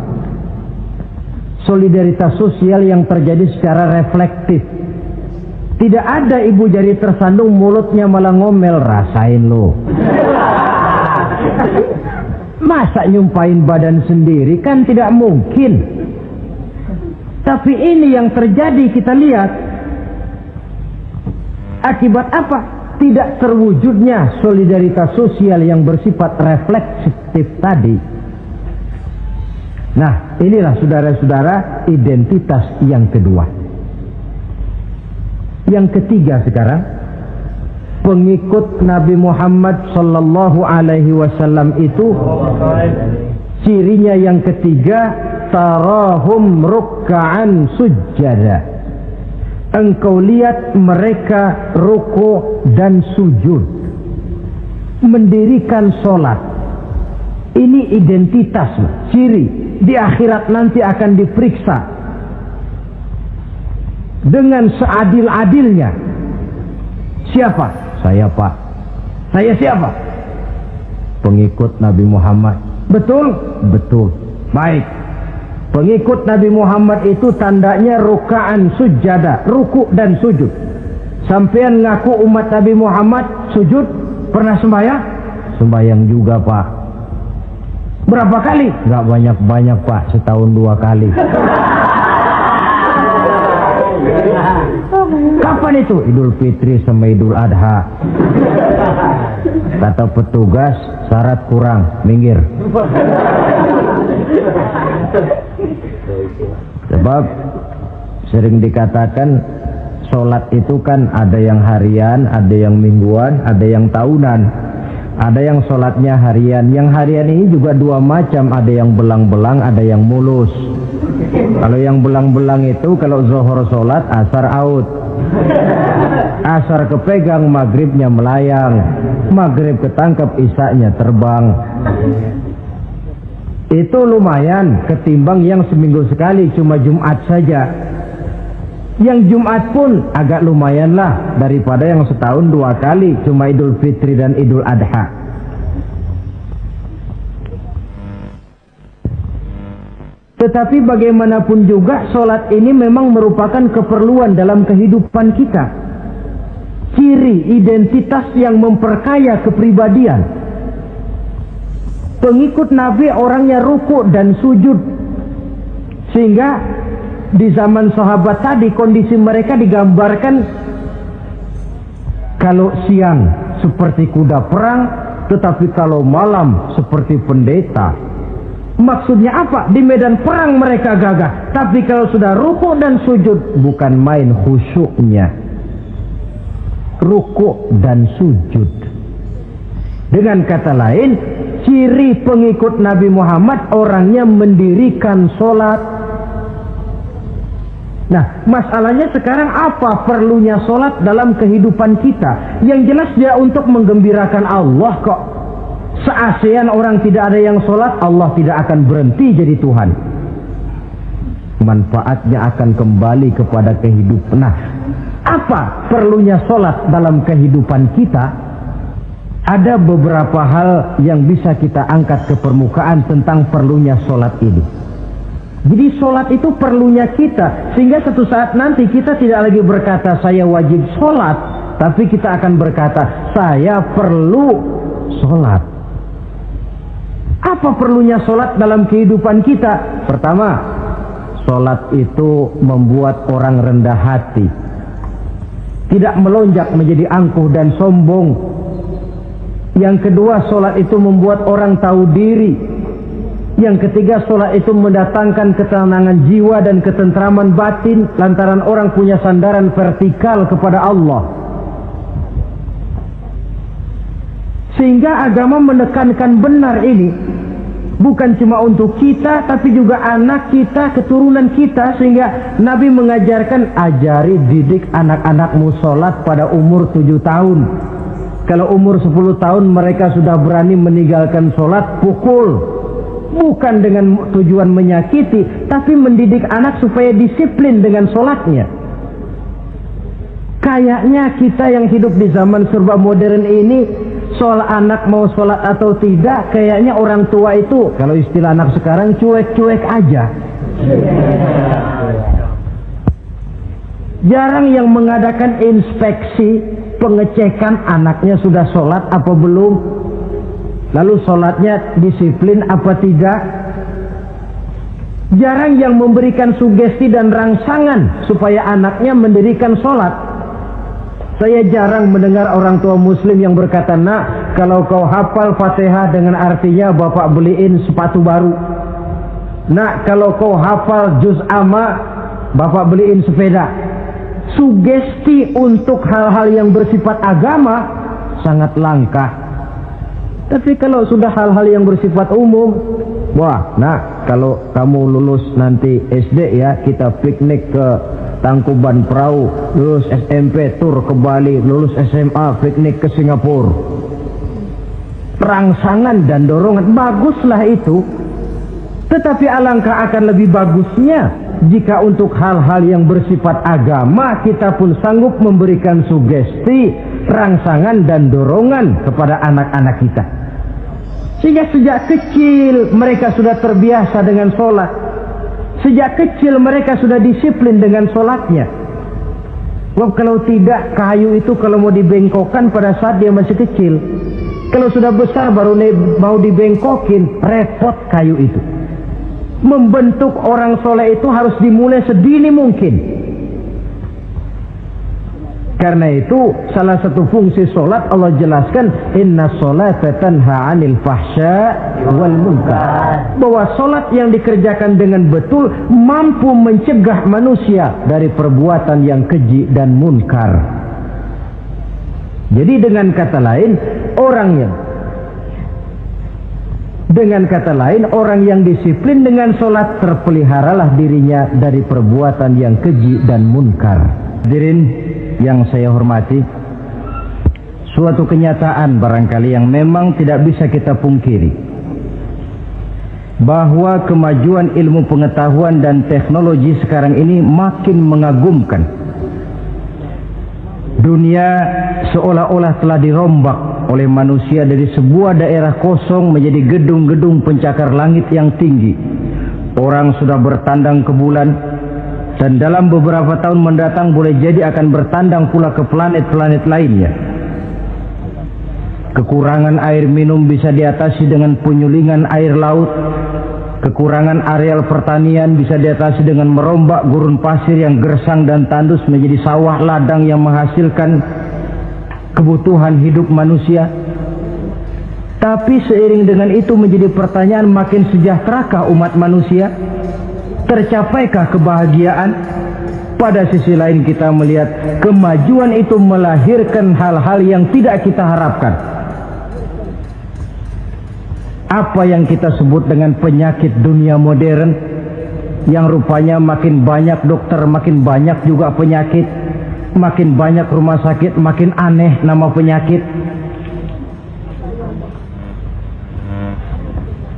Solidaritas sosial yang terjadi secara reflektif. Tidak ada ibu jari tersandung mulutnya malah ngomel, rasain lo. Masa nyumpain badan sendiri, kan tidak mungkin. Tapi ini yang terjadi, kita lihat. Akibat apa? Tidak terwujudnya solidaritas sosial yang bersifat refleksif tadi. Nah, inilah saudara-saudara identitas yang kedua. Yang ketiga sekarang, pengikut Nabi Muhammad sallallahu alaihi wasallam itu cirinya yang ketiga, tarahum rukka'an sujjada. Engkau lihat mereka ruku dan sujud, mendirikan sholat. Ini identitas, ciri. Di akhirat nanti akan diperiksa dengan seadil-adilnya. Siapa? Saya, Pak. Saya siapa? Pengikut Nabi Muhammad. Betul? Betul. Baik. Pengikut Nabi Muhammad itu tandanya ruka'an sujada, ruku dan sujud. Sampean ngaku umat Nabi Muhammad, sujud, pernah sembahyang? Sembahyang juga, Pak. Berapa kali? Nggak banyak-banyak Pak, setahun 2 kali. Kapan itu? Idul Fitri sama Idul Adha. Kata petugas, syarat kurang, minggir. Sebab sering dikatakan sholat itu kan ada yang harian, ada yang mingguan, ada yang tahunan. Ada yang sholatnya harian. Yang harian ini juga 2 macam. Ada yang belang-belang, ada yang mulus. Kalau yang belang-belang itu kalau zuhur sholat, asar out. Asar kepegang, maghribnya melayang. Maghrib ketangkep, isaknya terbang. Itu lumayan ketimbang yang seminggu sekali cuma Jumat saja. Yang Jumat pun agak lumayan lah daripada yang setahun 2 kali cuma Idul Fitri dan Idul Adha. Tetapi bagaimanapun juga sholat ini memang merupakan keperluan dalam kehidupan kita. Ciri identitas yang memperkaya kepribadian. Pengikut Nabi orangnya ruku dan sujud. Sehingga di zaman sahabat tadi kondisi mereka digambarkan kalau siang seperti kuda perang, tetapi kalau malam seperti pendeta. Maksudnya apa? Di medan perang mereka gagah, tapi kalau sudah ruku dan sujud bukan main khusyuknya. Ruku dan sujud. Dengan kata lain, ciri pengikut Nabi Muhammad orangnya mendirikan sholat. Nah, masalahnya sekarang apa perlunya sholat dalam kehidupan kita? Yang jelas dia untuk menggembirakan Allah kok. Se-ASEAN orang tidak ada yang sholat, Allah tidak akan berhenti jadi Tuhan. Manfaatnya akan kembali kepada kehidupan. Nah, apa perlunya sholat dalam kehidupan kita? Ada beberapa hal yang bisa kita angkat ke permukaan tentang perlunya sholat ini. Jadi sholat itu perlunya kita, sehingga suatu saat nanti kita tidak lagi berkata saya wajib sholat, tapi kita akan berkata saya perlu sholat. Apa perlunya sholat dalam kehidupan kita? Pertama, sholat itu membuat orang rendah hati, tidak melonjak menjadi angkuh dan sombong. Yang kedua, sholat itu membuat orang tahu diri. Yang ketiga, sholat itu mendatangkan ketenangan jiwa dan ketentraman batin lantaran orang punya sandaran vertikal kepada Allah. Sehingga agama menekankan benar ini bukan cuma untuk kita, tapi juga anak kita, keturunan kita. Sehingga Nabi mengajarkan, ajari didik anak-anakmu sholat pada umur 7 tahun. Kalau umur 10 tahun mereka sudah berani meninggalkan sholat, pukul. Bukan dengan tujuan menyakiti, tapi mendidik anak supaya disiplin dengan sholatnya. Kayaknya kita yang hidup di zaman serba modern ini, soal anak mau sholat atau tidak, kayaknya orang tua itu, kalau istilah anak sekarang, cuek-cuek aja. Jarang yang mengadakan inspeksi, pengecekan anaknya sudah sholat apa belum, lalu sholatnya disiplin apa tidak. Jarang yang memberikan sugesti dan rangsangan supaya anaknya mendirikan sholat. Saya jarang mendengar orang tua muslim yang berkata, nak, kalau kau hafal Fatihah dengan artinya bapak beliin sepatu baru. Nak, kalau kau hafal juz amma, bapak beliin sepeda. Sugesti untuk hal-hal yang bersifat agama sangat langka. Tapi kalau sudah hal-hal yang bersifat umum, wah, nah, kalau kamu lulus nanti SD ya, kita piknik ke Tangkuban Perahu, lulus SMP tur ke Bali, lulus SMA piknik ke Singapura. Rangsangan dan dorongan, baguslah itu. Tetapi alangkah akan lebih bagusnya jika untuk hal-hal yang bersifat agama kita pun sanggup memberikan sugesti, rangsangan dan dorongan kepada anak-anak kita. Sehingga sejak kecil mereka sudah terbiasa dengan sholat. Sejak kecil mereka sudah disiplin dengan sholatnya. Kalau tidak, kayu itu kalau mau dibengkokkan pada saat dia masih kecil, Kalau sudah besar baru mau dibengkokin, repot kayu itu. Membentuk orang soleh itu harus dimulai sedini mungkin. Karena itu salah satu fungsi solat Allah jelaskan, inna sholata tanha 'anil fahsya wal munkar. Bahwa solat yang dikerjakan dengan betul mampu mencegah manusia dari perbuatan yang keji dan munkar. Jadi dengan kata lain orang yang disiplin dengan solat terpeliharalah dirinya dari perbuatan yang keji dan munkar. Hadirin yang saya hormati, suatu kenyataan barangkali yang memang tidak bisa kita pungkiri, bahwa kemajuan ilmu pengetahuan dan teknologi sekarang ini makin mengagumkan. Dunia seolah-olah telah dirombak oleh manusia dari sebuah daerah kosong menjadi gedung-gedung pencakar langit yang tinggi. Orang sudah bertandang ke bulan, dan dalam beberapa tahun mendatang boleh jadi akan bertandang pula ke planet-planet lainnya. Kekurangan air minum bisa diatasi dengan penyulingan air laut. Kekurangan areal pertanian bisa diatasi dengan merombak gurun pasir yang gersang dan tandus menjadi sawah ladang yang menghasilkan kebutuhan hidup manusia. Tapi seiring dengan itu menjadi pertanyaan, makin sejahterakah umat manusia? Tercapaikah kebahagiaan? Pada sisi lain kita melihat kemajuan itu melahirkan hal-hal yang tidak kita harapkan. Apa yang kita sebut dengan penyakit dunia modern, yang rupanya makin banyak dokter, makin banyak juga penyakit, makin banyak rumah sakit, makin aneh nama penyakit.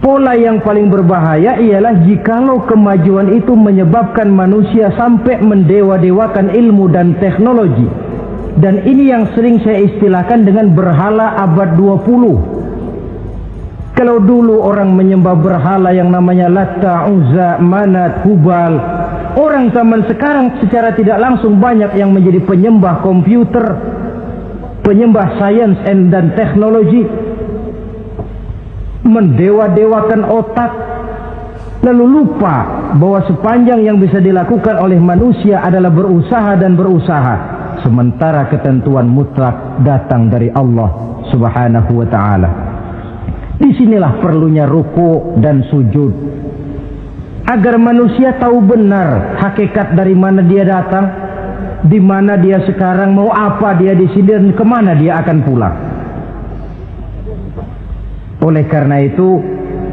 Pola yang paling berbahaya ialah jikalau kemajuan itu menyebabkan manusia sampai mendewa-dewakan ilmu dan teknologi. Dan ini yang sering saya istilahkan dengan berhala abad 20. Kalau dulu orang menyembah berhala yang namanya Latta, Uzza, Manat, Hubal, orang zaman sekarang secara tidak langsung banyak yang menjadi penyembah komputer, penyembah sains dan teknologi, mendewa-dewakan otak, lalu lupa bahwa sepanjang yang bisa dilakukan oleh manusia adalah berusaha dan berusaha, sementara ketentuan mutlak datang dari Allah Subhanahu wa ta'ala. Disinilah perlunya ruku dan sujud, agar manusia tahu benar hakikat dari mana dia datang, di mana dia sekarang, mau apa dia di sini, dan kemana dia akan pulang. Oleh karena itu,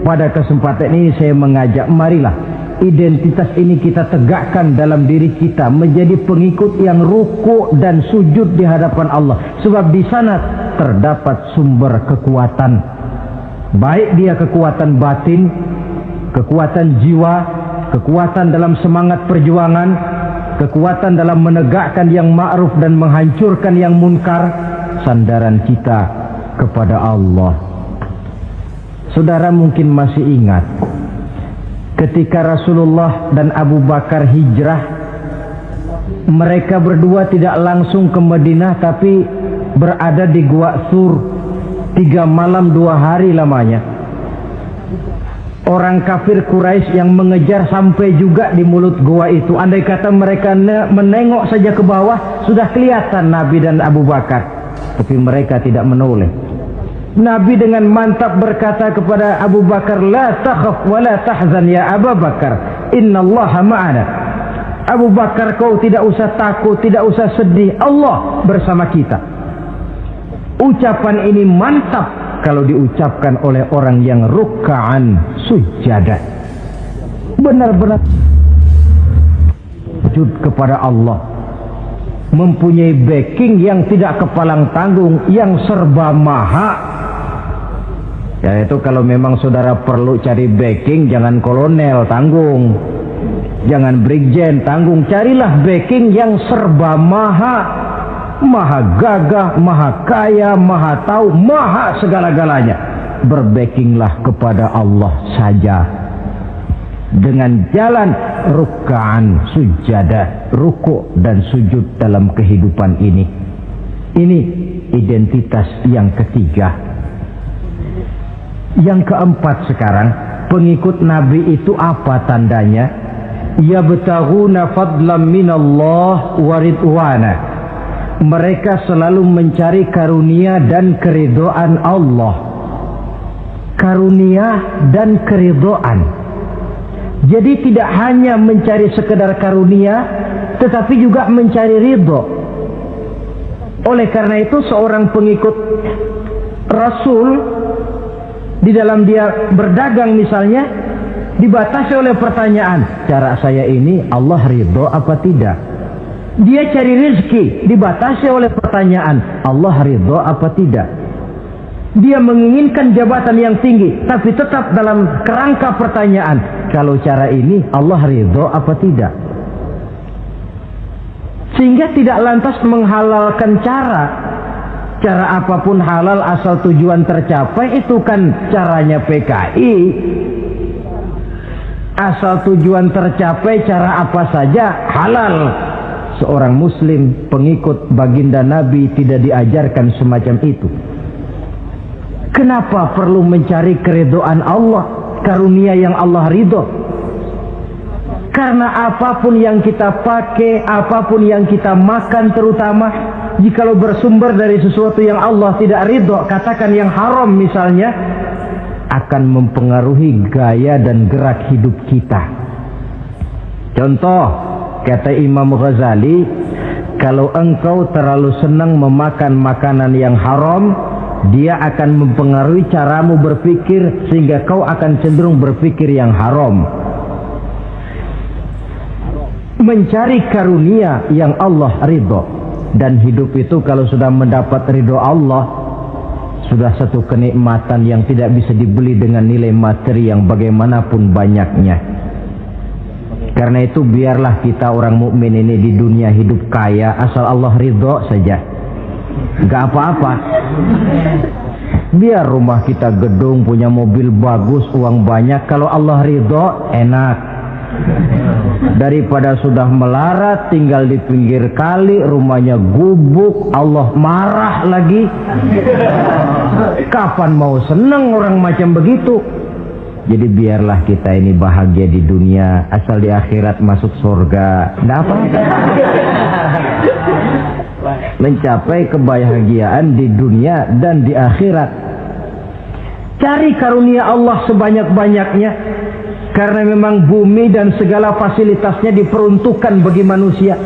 pada kesempatan ini saya mengajak, marilah identitas ini kita tegakkan dalam diri kita, menjadi pengikut yang ruku dan sujud di hadapan Allah. Sebab di sana terdapat sumber kekuatan. Baik dia kekuatan batin, kekuatan jiwa, kekuatan dalam semangat perjuangan, kekuatan dalam menegakkan yang ma'ruf dan menghancurkan yang munkar. Sandaran kita kepada Allah. Saudara mungkin masih ingat ketika Rasulullah dan Abu Bakar hijrah, mereka berdua tidak langsung ke Madinah tapi berada di Gua Sur. 3 malam 2 hari lamanya. Orang kafir Quraisy yang mengejar sampai juga di mulut gua itu. Andai kata mereka menengok saja ke bawah, sudah kelihatan Nabi dan Abu Bakar. Tapi mereka tidak menoleh. Nabi dengan mantap berkata kepada Abu Bakar, la takhaf wa la tahzan ya Abu Bakar, innallaha ma'ana. Abu Bakar, kau tidak usah takut, tidak usah sedih, Allah bersama kita. Ucapan ini mantap kalau diucapkan oleh orang yang ruk'an sujadah, benar-benar sujud kepada Allah, mempunyai backing yang tidak kepalang tanggung, yang serba maha. Ya itu kalau memang saudara perlu cari backing, jangan kolonel tanggung, jangan brigjen tanggung, carilah backing yang serba maha. Maha gagah, maha kaya, maha tahu, maha segala-galanya. Berbackinglah kepada Allah saja dengan jalan ruk'an sujadah, ruku' dan sujud dalam kehidupan ini. Ini identitas yang ketiga. Yang keempat sekarang, pengikut Nabi itu apa tandanya? Yabtaghuna fadlan minallah wa ridwana. Mereka selalu mencari karunia dan keridhaan Allah. Karunia dan keridhaan. Jadi tidak hanya mencari sekedar karunia, tetapi juga mencari ridho. Oleh karena itu seorang pengikut Rasul, di dalam dia berdagang misalnya, dibatasi oleh pertanyaan, cara saya ini Allah ridho apa tidak? Dia cari rezeki, dibatasi oleh pertanyaan, Allah ridho apa tidak? Dia menginginkan jabatan yang tinggi, tapi tetap dalam kerangka pertanyaan, kalau cara ini Allah ridho apa tidak? Sehingga tidak lantas menghalalkan cara apapun halal asal tujuan tercapai, itu kan caranya PKI. Asal tujuan tercapai cara apa saja halal. Seorang muslim pengikut baginda Nabi tidak diajarkan semacam itu. Kenapa perlu mencari keridhaan Allah, karunia yang Allah ridho? Karena apapun yang kita pakai, apapun yang kita makan, terutama jikalau bersumber dari sesuatu yang Allah tidak ridho, katakan yang haram misalnya, akan mempengaruhi gaya dan gerak hidup kita. Contoh, kata Imam Ghazali, kalau engkau terlalu senang memakan makanan yang haram, dia akan mempengaruhi caramu berpikir sehingga kau akan cenderung berpikir yang haram. Mencari karunia yang Allah ridho, dan hidup itu kalau sudah mendapat ridho Allah, sudah satu kenikmatan yang tidak bisa dibeli dengan nilai materi yang bagaimanapun banyaknya. Karena itu biarlah kita orang mukmin ini di dunia hidup kaya asal Allah ridho saja, nggak apa-apa. Biar rumah kita gedung, punya mobil bagus, uang banyak, kalau Allah ridho enak. Daripada sudah melarat tinggal di pinggir kali, rumahnya gubuk, Allah marah lagi. Kapan mau senang orang macam begitu? Jadi biarlah kita ini bahagia di dunia, asal di akhirat masuk surga, nggak apa-apa. Mencapai kebahagiaan di dunia dan di akhirat. Cari karunia Allah sebanyak-banyaknya, karena memang bumi dan segala fasilitasnya diperuntukkan bagi manusia,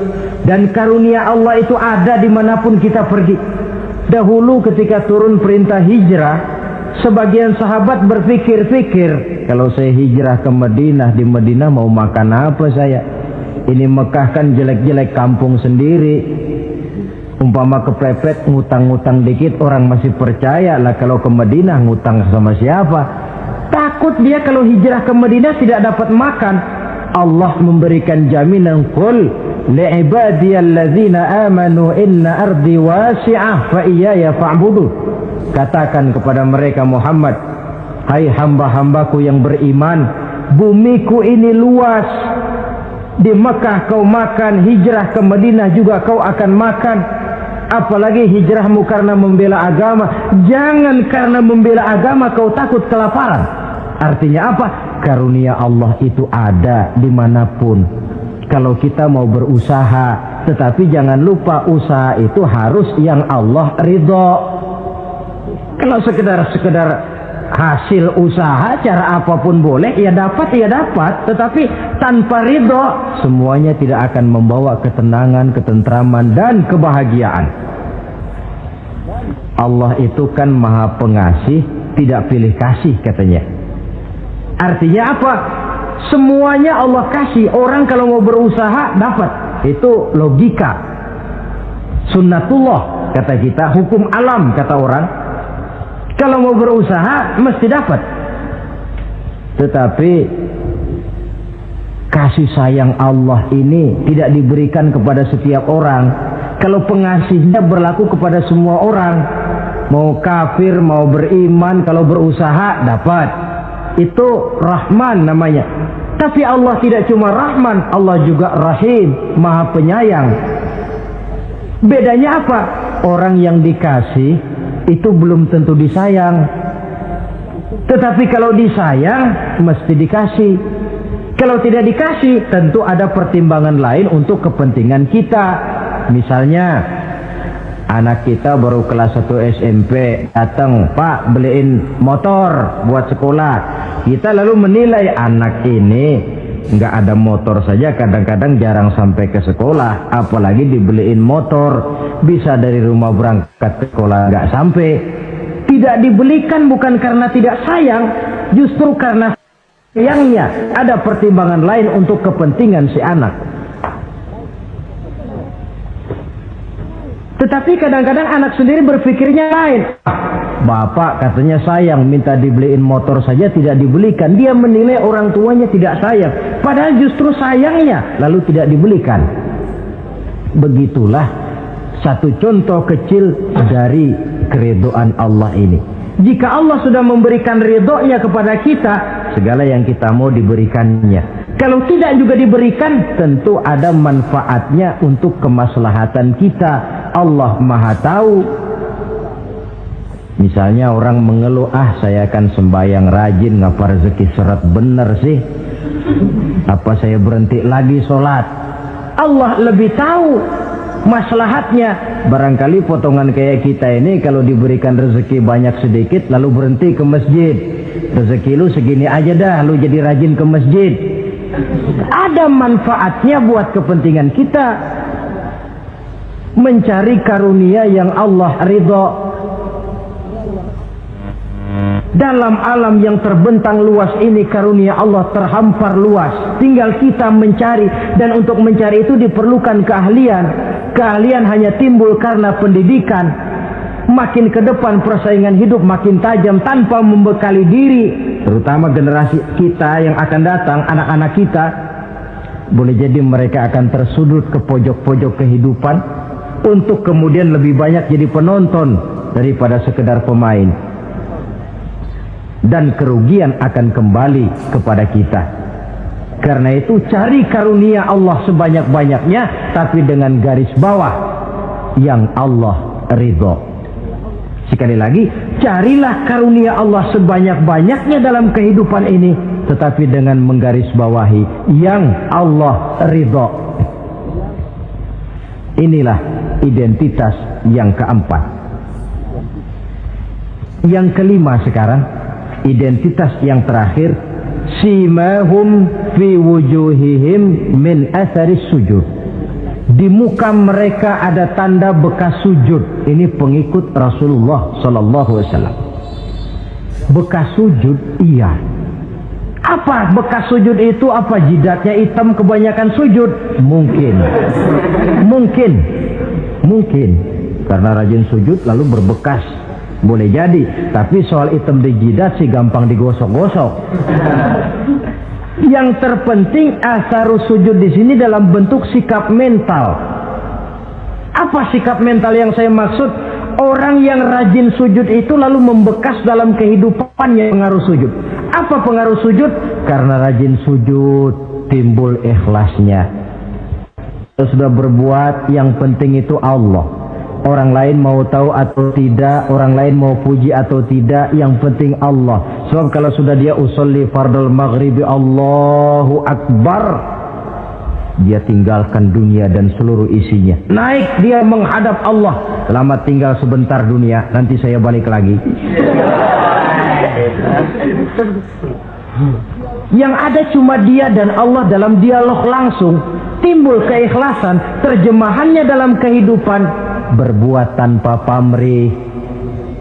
dan karunia Allah itu ada dimanapun kita pergi. Dahulu ketika turun perintah hijrah, sebagian sahabat berpikir-pikir, kalau saya hijrah ke Madinah, di Madinah mau makan apa saya? Ini Mekah kan jelek-jelek, kampung sendiri. Umpama kepepet ngutang-ngutang dikit orang masih percaya lah, kalau ke Madinah ngutang sama siapa? Takut dia kalau hijrah ke Madinah tidak dapat makan. Allah memberikan jaminan, qul li'ibadiyalladzina amanu inna ardi wasi'ah fa iyaya fa'budu. Katakan kepada mereka Muhammad, hai hamba-hambaku yang beriman, bumiku ini luas. Di Mekah kau makan, hijrah ke Madinah juga kau akan makan. Apalagi hijrahmu karena membela agama. Jangan karena membela agama kau takut kelaparan. Artinya apa? Karunia Allah itu ada dimanapun. Kalau kita mau berusaha, tetapi jangan lupa usaha itu harus yang Allah ridho. Kalau sekedar hasil usaha cara apapun boleh, ya dapat, tetapi tanpa ridho semuanya tidak akan membawa ketenangan, ketentraman dan kebahagiaan. Allah itu kan maha pengasih, tidak pilih kasih katanya. Artinya apa? Semuanya Allah kasih. Orang kalau mau berusaha dapat. Itu logika, sunnatullah kata kita, hukum alam kata orang. Kalau mau berusaha mesti dapat. Tetapi kasih sayang Allah ini tidak diberikan kepada setiap orang. Kalau pengasihnya berlaku kepada semua orang, mau kafir mau beriman, kalau berusaha dapat. Itu Rahman namanya. Tapi Allah tidak cuma Rahman, Allah juga Rahim, maha penyayang. Bedanya apa? Orang yang dikasih itu belum tentu disayang. Tetapi kalau disayang mesti dikasih. Kalau tidak dikasih tentu ada pertimbangan lain untuk kepentingan kita. Misalnya anak kita baru kelas 1 SMP datang, Pak beliin motor buat sekolah. Kita lalu menilai anak ini nggak ada motor saja kadang-kadang jarang sampai ke sekolah, apalagi dibeliin motor, bisa dari rumah berangkat ke sekolah nggak sampai. Tidak dibelikan bukan karena tidak sayang, justru karena sayangnya ada pertimbangan lain untuk kepentingan si anak. Tetapi kadang-kadang anak sendiri berpikirnya lain. Bapak katanya sayang, minta dibeliin motor saja tidak dibelikan. Dia menilai orang tuanya tidak sayang, padahal justru sayangnya lalu tidak dibelikan. Begitulah satu contoh kecil dari keridhaan Allah ini. Jika Allah sudah memberikan ridhonya kepada kita, segala yang kita mau diberikannya. Kalau tidak juga diberikan, tentu ada manfaatnya untuk kemaslahatan kita. Allah Maha tahu. Misalnya orang mengeluh, saya akan sembahyang rajin, ngapa rezeki seret bener sih? Apa saya berhenti lagi sholat? Allah lebih tahu maslahatnya. Barangkali potongan kayak kita ini kalau diberikan rezeki banyak sedikit lalu berhenti ke masjid. Rezeki lu segini aja dah, lu jadi rajin ke masjid. Ada manfaatnya buat kepentingan kita. Mencari karunia yang Allah ridho. Dalam alam yang terbentang luas ini karunia Allah terhampar luas. Tinggal kita mencari, dan untuk mencari itu diperlukan keahlian. Keahlian hanya timbul karena pendidikan. Makin ke depan persaingan hidup makin tajam tanpa membekali diri. Terutama generasi kita yang akan datang, anak-anak kita. Boleh jadi mereka akan tersudut ke pojok-pojok kehidupan untuk kemudian lebih banyak jadi penonton daripada sekedar pemain. Dan kerugian akan kembali kepada kita. Karena itu cari karunia Allah sebanyak-banyaknya, tapi dengan garis bawah yang Allah ridho. Sekali lagi, carilah karunia Allah sebanyak-banyaknya dalam kehidupan ini, tetapi dengan menggarisbawahi yang Allah ridho. Inilah identitas yang keempat. Yang kelima sekarang, identitas yang terakhir, simahum fi wujuhihim min atharis sujud. Di muka mereka ada tanda bekas sujud. Ini pengikut Rasulullah sallallahu alaihi wasallam. Bekas sujud, iya. Apa bekas sujud itu? Apa jidatnya hitam kebanyakan sujud? Mungkin karena rajin sujud lalu berbekas. Boleh jadi, tapi soal hitam di jidat sih gampang digosok-gosok. Yang terpenting asarus sujud di sini dalam bentuk sikap mental. Apa sikap mental yang saya maksud? Orang yang rajin sujud itu lalu membekas dalam kehidupannya pengaruh sujud. Apa pengaruh sujud? Karena rajin sujud timbul ikhlasnya. Kalau sudah berbuat, yang penting itu Allah. Orang lain mau tahu atau tidak, orang lain mau puji atau tidak, yang penting Allah. Sebab kalau sudah dia usolli fardal maghribi Allahu Akbar, dia tinggalkan dunia dan seluruh isinya. Naik dia menghadap Allah. Selamat tinggal sebentar dunia, nanti saya balik lagi. Yang ada cuma dia dan Allah dalam dialog langsung. Timbul keikhlasan, terjemahannya dalam kehidupan. Berbuat tanpa pamrih,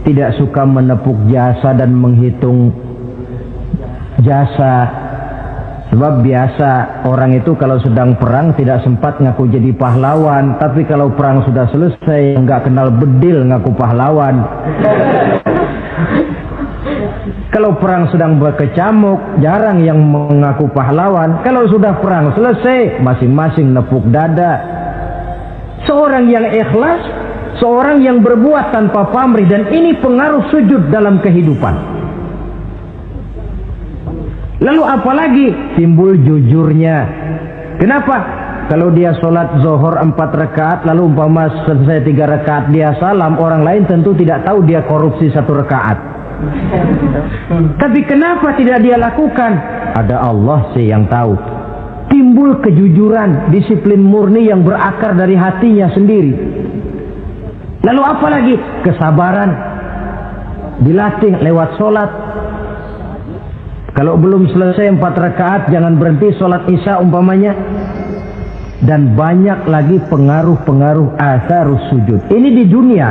tidak suka menepuk jasa dan menghitung jasa. Sebab biasa orang itu kalau sedang perang tidak sempat ngaku jadi pahlawan, tapi kalau perang sudah selesai nggak kenal bedil ngaku pahlawan. Kalau perang sedang berkecamuk, jarang yang mengaku pahlawan. Kalau sudah perang selesai, masing-masing nepuk dada. Seorang yang ikhlas, seorang yang berbuat tanpa pamrih, dan ini pengaruh sujud dalam kehidupan. Lalu apalagi timbul jujurnya. Kenapa? Kalau dia sholat zuhur 4 rakaat, lalu umpama selesai 3 rakaat dia salam, orang lain tentu tidak tahu dia korupsi 1 rakaat. Tapi kenapa tidak dia lakukan? Ada Allah sih yang tahu. Timbul kejujuran, disiplin murni yang berakar dari hatinya sendiri. Lalu apa lagi? Kesabaran. Dilatih lewat sholat. Kalau belum selesai 4 rakaat, jangan berhenti sholat isya umpamanya. Dan banyak lagi pengaruh-pengaruh asarus sujud. Ini di dunia.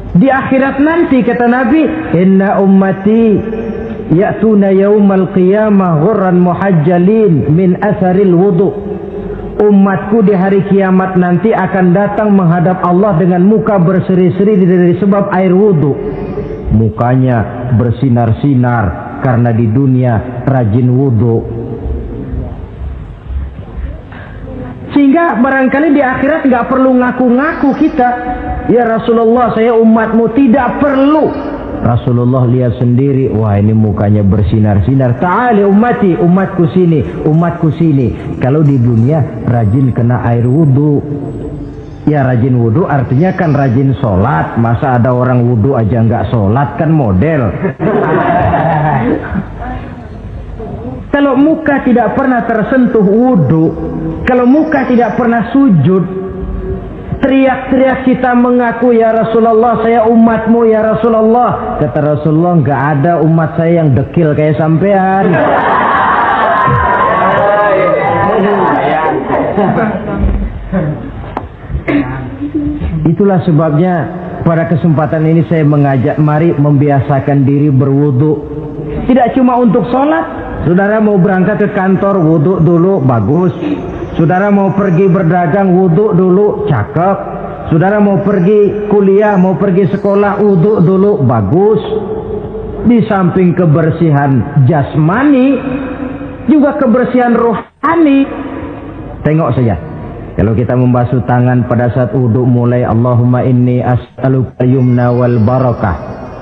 Di akhirat nanti kata Nabi, inna ummati ya'tuna yaumal qiyamah ghurran muhajjalin min asaril wudu. Umatku di hari kiamat nanti akan datang menghadap Allah dengan muka berseri-seri dari sebab air wudu. Mukanya bersinar-sinar karena di dunia rajin wudu. Sehingga barangkali di akhirat nggak perlu ngaku-ngaku kita. Ya Rasulullah, saya umatmu, tidak perlu. Rasulullah lihat sendiri, wah ini mukanya bersinar-sinar. Ta'ali ummati, umatku sini, umatku sini. Kalau di dunia rajin kena air wudu. Ya rajin wudu artinya kan rajin sholat. Masa ada orang wudu aja nggak sholat, kan model. Kalau muka tidak pernah tersentuh wudu, kalau muka tidak pernah sujud, teriak-teriak kita mengaku ya Rasulullah saya umatmu ya Rasulullah. Kata Rasulullah, nggak ada umat saya yang dekil kayak sampean. Itulah sebabnya pada kesempatan ini saya mengajak mari membiasakan diri berwudu. Tidak cuma untuk sholat. Saudara mau berangkat ke kantor, wudu dulu, bagus. Saudara mau pergi berdagang, wudu dulu, cakep. Saudara mau pergi kuliah, mau pergi sekolah, wudu dulu, bagus. Di samping kebersihan jasmani, juga kebersihan rohani. Tengok saja. Kalau kita membasuh tangan pada saat wudu mulai, Allahumma inni as'aluka yumna wal barakah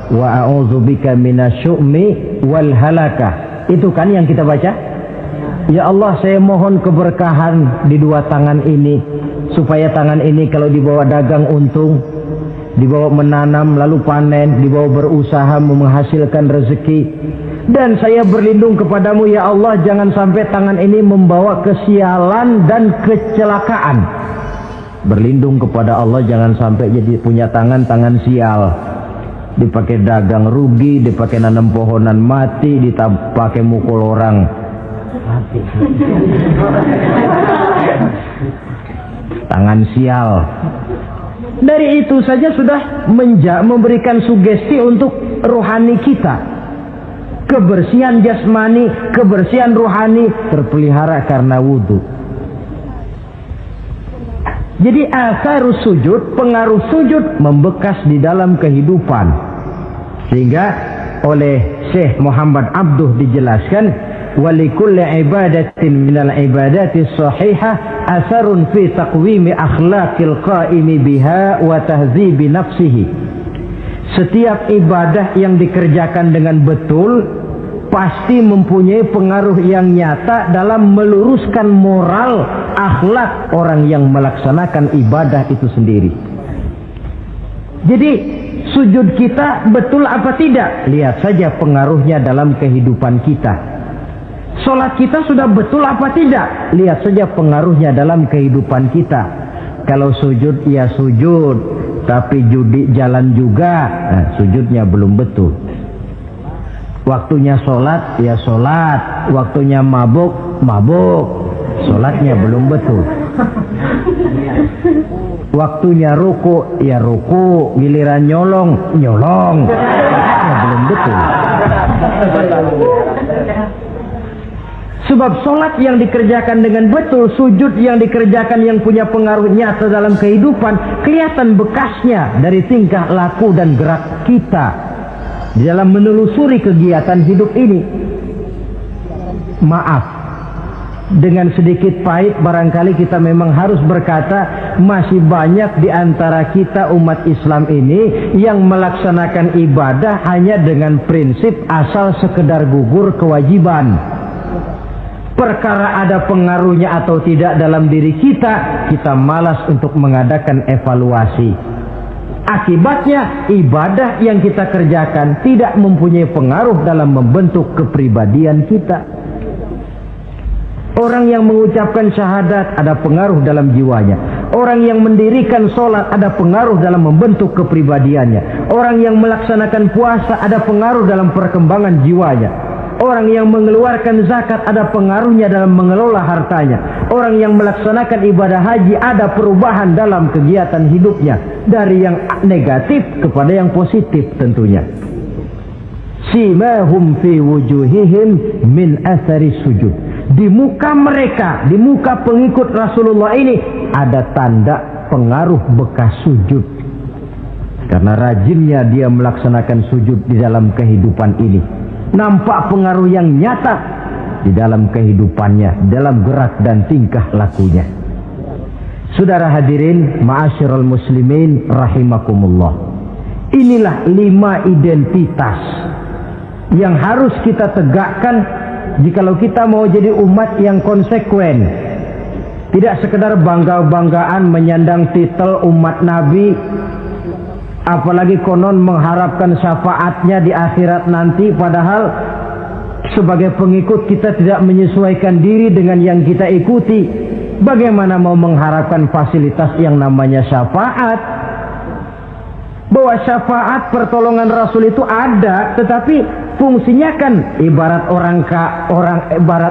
wa a'udzubika minasyu'mi wal halakah. Itu kan yang kita baca. Ya Allah, saya mohon keberkahan di 2 tangan ini, supaya tangan ini kalau dibawa dagang untung, dibawa menanam lalu panen, dibawa berusaha menghasilkan rezeki. Dan saya berlindung kepadamu ya Allah, jangan sampai tangan ini membawa kesialan dan kecelakaan. Berlindung kepada Allah jangan sampai jadi punya tangan sial. Dipakai dagang rugi, dipakai nanam pohonan mati, dipakai mukul orang mati. Tangan sial. Dari itu saja sudah memberikan sugesti untuk rohani kita. Kebersihan jasmani, kebersihan rohani terpelihara karena wudu. Jadi asarus sujud, pengaruh sujud membekas di dalam kehidupan. Sehingga oleh Syekh Muhammad Abduh dijelaskan, walikulli ibadatin minal ibadati sahihah asarun fi taqwimi akhlaqil qaimi biha wa tahzibi nafsihi. Setiap ibadah yang dikerjakan dengan betul pasti mempunyai pengaruh yang nyata dalam meluruskan moral akhlak orang yang melaksanakan ibadah itu sendiri. Jadi sujud kita betul apa tidak? Lihat saja pengaruhnya dalam kehidupan kita. Sholat kita sudah betul apa tidak? Lihat saja pengaruhnya dalam kehidupan kita. Kalau sujud ya sujud, tapi judi jalan juga, nah, sujudnya belum betul. Waktunya sholat ya sholat, waktunya mabuk, sholatnya belum betul. Waktunya ruku ya ruku, giliran nyolong, sholatnya belum betul. Sebab sholat yang dikerjakan dengan betul, sujud yang dikerjakan yang punya pengaruh nyata dalam kehidupan, kelihatan bekasnya dari tingkah laku dan gerak kita di dalam menelusuri kegiatan hidup ini. Maaf, dengan sedikit pahit barangkali kita memang harus berkata, masih banyak di antara kita umat Islam ini yang melaksanakan ibadah hanya dengan prinsip asal sekedar gugur kewajiban. Perkara ada pengaruhnya atau tidak dalam diri kita, kita malas untuk mengadakan evaluasi. Akibatnya ibadah yang kita kerjakan tidak mempunyai pengaruh dalam membentuk kepribadian kita. Orang yang mengucapkan syahadat ada pengaruh dalam jiwanya. Orang yang mendirikan sholat ada pengaruh dalam membentuk kepribadiannya. Orang yang melaksanakan puasa ada pengaruh dalam perkembangan jiwanya. Orang yang mengeluarkan zakat ada pengaruhnya dalam mengelola hartanya. Orang yang melaksanakan ibadah haji ada perubahan dalam kegiatan hidupnya. Dari yang negatif kepada yang positif tentunya. Simahum fi wujuhihim min athari sujud. Di muka mereka, di muka pengikut Rasulullah ini ada tanda pengaruh bekas sujud. Karena rajinnya dia melaksanakan sujud di dalam kehidupan ini. Nampak pengaruh yang nyata di dalam kehidupannya, dalam gerak dan tingkah lakunya. Saudara hadirin, ma'asyiral muslimin rahimakumullah. Inilah 5 identitas yang harus kita tegakkan jikalau kita mau jadi umat yang konsekuen. Tidak sekedar bangga-banggaan menyandang titel umat Nabi, apalagi konon mengharapkan syafaatnya di akhirat nanti, padahal sebagai pengikut kita tidak menyesuaikan diri dengan yang kita ikuti. Bagaimana mau mengharapkan fasilitas yang namanya syafaat? Bahwa syafaat pertolongan Rasul itu ada, tetapi fungsinya kan ibarat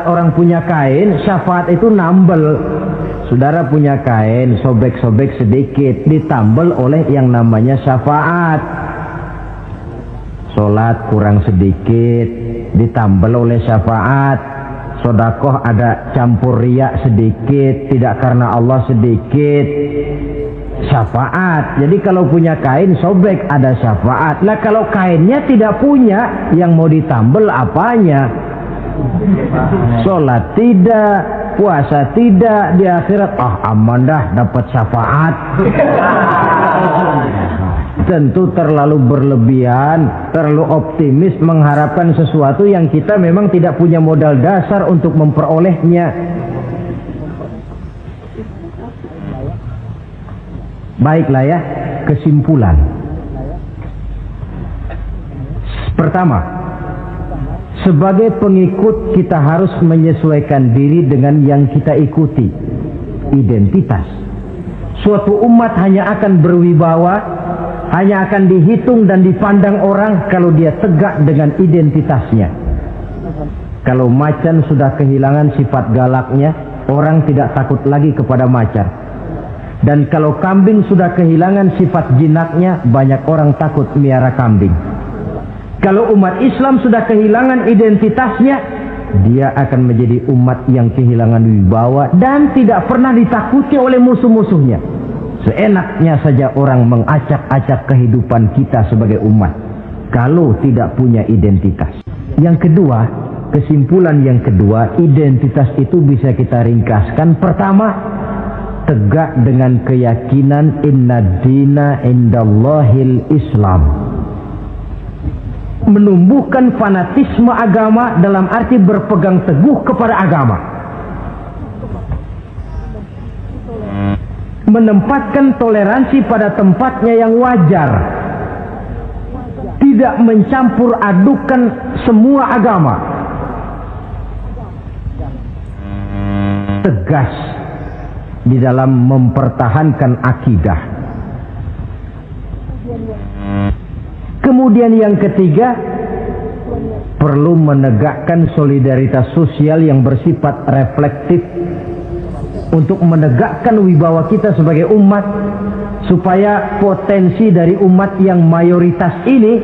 orang punya kain, syafaat itu nambel. Saudara punya kain, sobek-sobek sedikit, ditambal oleh yang namanya syafaat. Sholat kurang sedikit, ditambal oleh syafaat. Sodakoh ada campur riya sedikit, tidak karena Allah sedikit, syafaat. Jadi kalau punya kain sobek ada syafaat. Lah kalau kainnya tidak punya, yang mau ditambal apanya? Sholat tidak, puasa tidak, di akhirat aman dah dapat syafaat. Tentu terlalu berlebihan, terlalu optimis mengharapkan sesuatu yang kita memang tidak punya modal dasar untuk memperolehnya. Baiklah ya, kesimpulan. Pertama, sebagai pengikut kita harus menyesuaikan diri dengan yang kita ikuti. Identitas. Suatu umat hanya akan berwibawa, hanya akan dihitung dan dipandang orang kalau dia tegak dengan identitasnya. Kalau macan sudah kehilangan sifat galaknya, orang tidak takut lagi kepada macan. Dan kalau kambing sudah kehilangan sifat jinaknya, banyak orang takut miara kambing. Kalau umat Islam sudah kehilangan identitasnya, dia akan menjadi umat yang kehilangan wibawa dan tidak pernah ditakuti oleh musuh-musuhnya. Seenaknya saja orang mengacak-acak kehidupan kita sebagai umat kalau tidak punya identitas. Yang kedua, kesimpulan yang kedua, identitas itu bisa kita ringkaskan. Pertama, tegak dengan keyakinan inna dina indallahil Islam. Menumbuhkan fanatisme agama dalam arti berpegang teguh kepada agama. Menempatkan toleransi pada tempatnya yang wajar. Tidak mencampur adukan semua agama. Tegas di dalam mempertahankan akidah. Kemudian yang ketiga, perlu menegakkan solidaritas sosial yang bersifat reflektif untuk menegakkan wibawa kita sebagai umat, supaya potensi dari umat yang mayoritas ini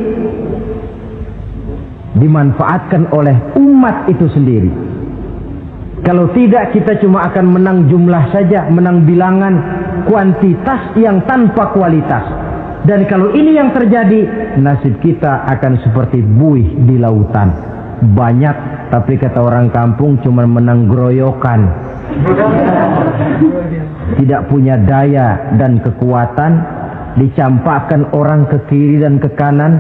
dimanfaatkan oleh umat itu sendiri. Kalau tidak, kita cuma akan menang jumlah saja, menang bilangan, kuantitas yang tanpa kualitas. Dan kalau ini yang terjadi, nasib kita akan seperti buih di lautan. Banyak, tapi kata orang kampung cuma menang groyokan. Tidak punya daya dan kekuatan, dicampakkan orang ke kiri dan ke kanan,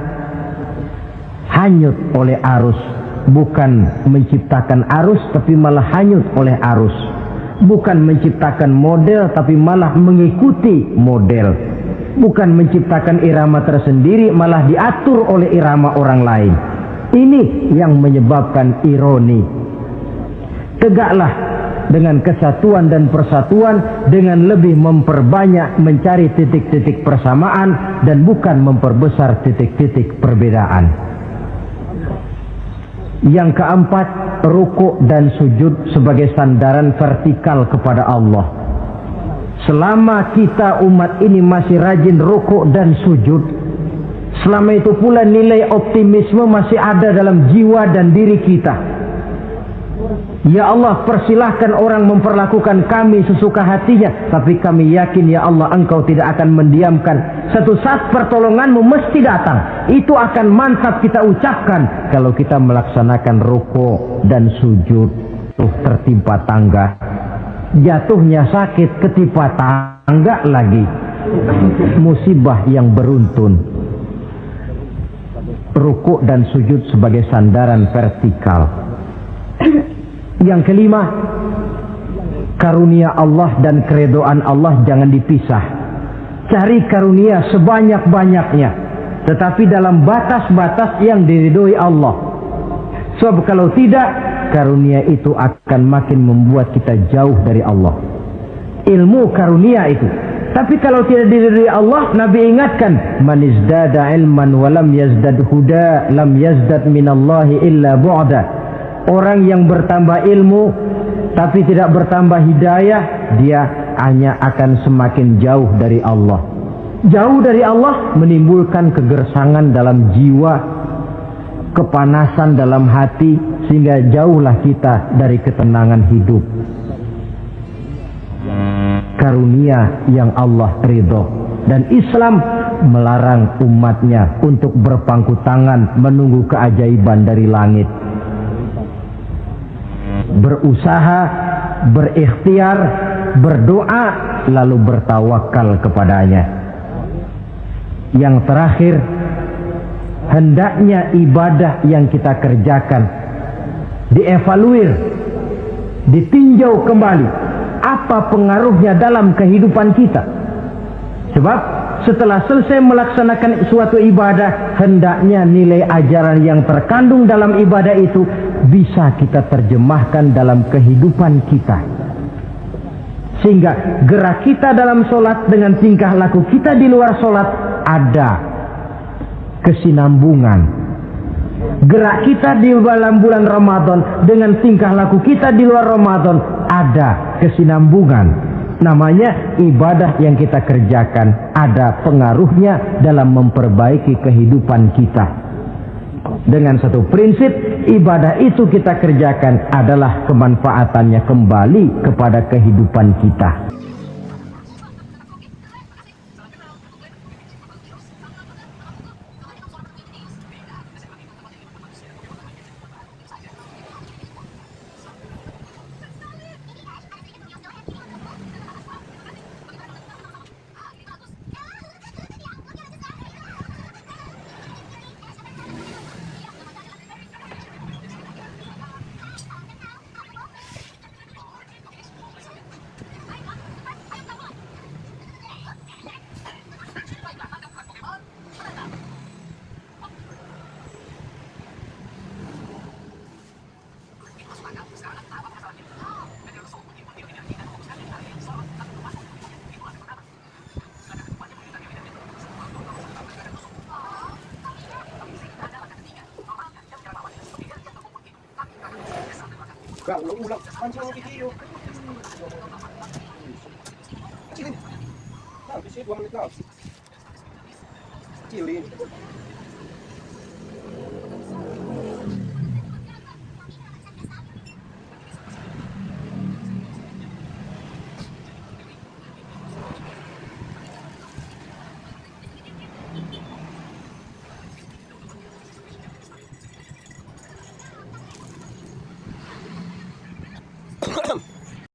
hanyut oleh arus. Bukan menciptakan arus, tapi malah hanyut oleh arus. Bukan menciptakan model, tapi malah mengikuti model. bukan menciptakan irama tersendiri, malah diatur oleh irama orang lain. Ini yang menyebabkan ironi. Tegaklah dengan kesatuan dan persatuan dengan lebih memperbanyak mencari titik-titik persamaan dan bukan memperbesar titik-titik perbedaan. Yang keempat, rukuk dan sujud sebagai sandaran vertikal kepada Allah. Selama kita umat ini masih rajin rukuk dan sujud, selama itu pula nilai optimisme masih ada dalam jiwa dan diri kita. Ya Allah, persilahkan orang memperlakukan kami sesuka hatinya, tapi kami yakin ya Allah, Engkau tidak akan mendiamkan. Satu saat pertolonganmu mesti datang. Itu akan mantap kita ucapkan kalau kita melaksanakan rukuk dan sujud. Tertimpa tangga, jatuhnya sakit, ketipa tangga lagi, musibah yang beruntun. Rukuk dan sujud sebagai sandaran vertikal. Yang kelima, karunia Allah dan keredoan Allah jangan dipisah. Cari karunia sebanyak-banyaknya, tetapi dalam batas-batas yang diridhoi Allah. Sebab kalau tidak, karunia itu akan makin membuat kita jauh dari Allah. Ilmu karunia itu. Tapi kalau tidak diridhoi Allah, Nabi ingatkan, man izdada ilman wa lam yazdad huda lam yazdad minallahi illa bu'da. Orang yang bertambah ilmu tapi tidak bertambah hidayah, dia hanya akan semakin jauh dari Allah. Jauh dari Allah menimbulkan kegersangan dalam jiwa, kepanasan dalam hati, sehingga jauhlah kita dari ketenangan hidup. Karunia yang Allah ridho, dan Islam melarang umatnya untuk berpangku tangan menunggu keajaiban dari langit. Berusaha, berikhtiar, berdoa, lalu bertawakal kepadanya. Yang terakhir, hendaknya ibadah yang kita kerjakan dievaluir, ditinjau kembali apa pengaruhnya dalam kehidupan kita. Sebab setelah selesai melaksanakan suatu ibadah, hendaknya nilai ajaran yang terkandung dalam ibadah itu bisa kita terjemahkan dalam kehidupan kita, sehingga gerak kita dalam sholat dengan tingkah laku kita di luar sholat ada kesinambungan. Gerak kita di dalam bulan Ramadan dengan tingkah laku kita di luar Ramadan ada kesinambungan. Namanya ibadah yang kita kerjakan ada pengaruhnya dalam memperbaiki kehidupan kita. Dengan satu prinsip, ibadah itu kita kerjakan adalah kemanfaatannya kembali kepada kehidupan kita. Kalau ulang pancing video. Kecilin. Habis itu 2 menit lagi. Kecilin.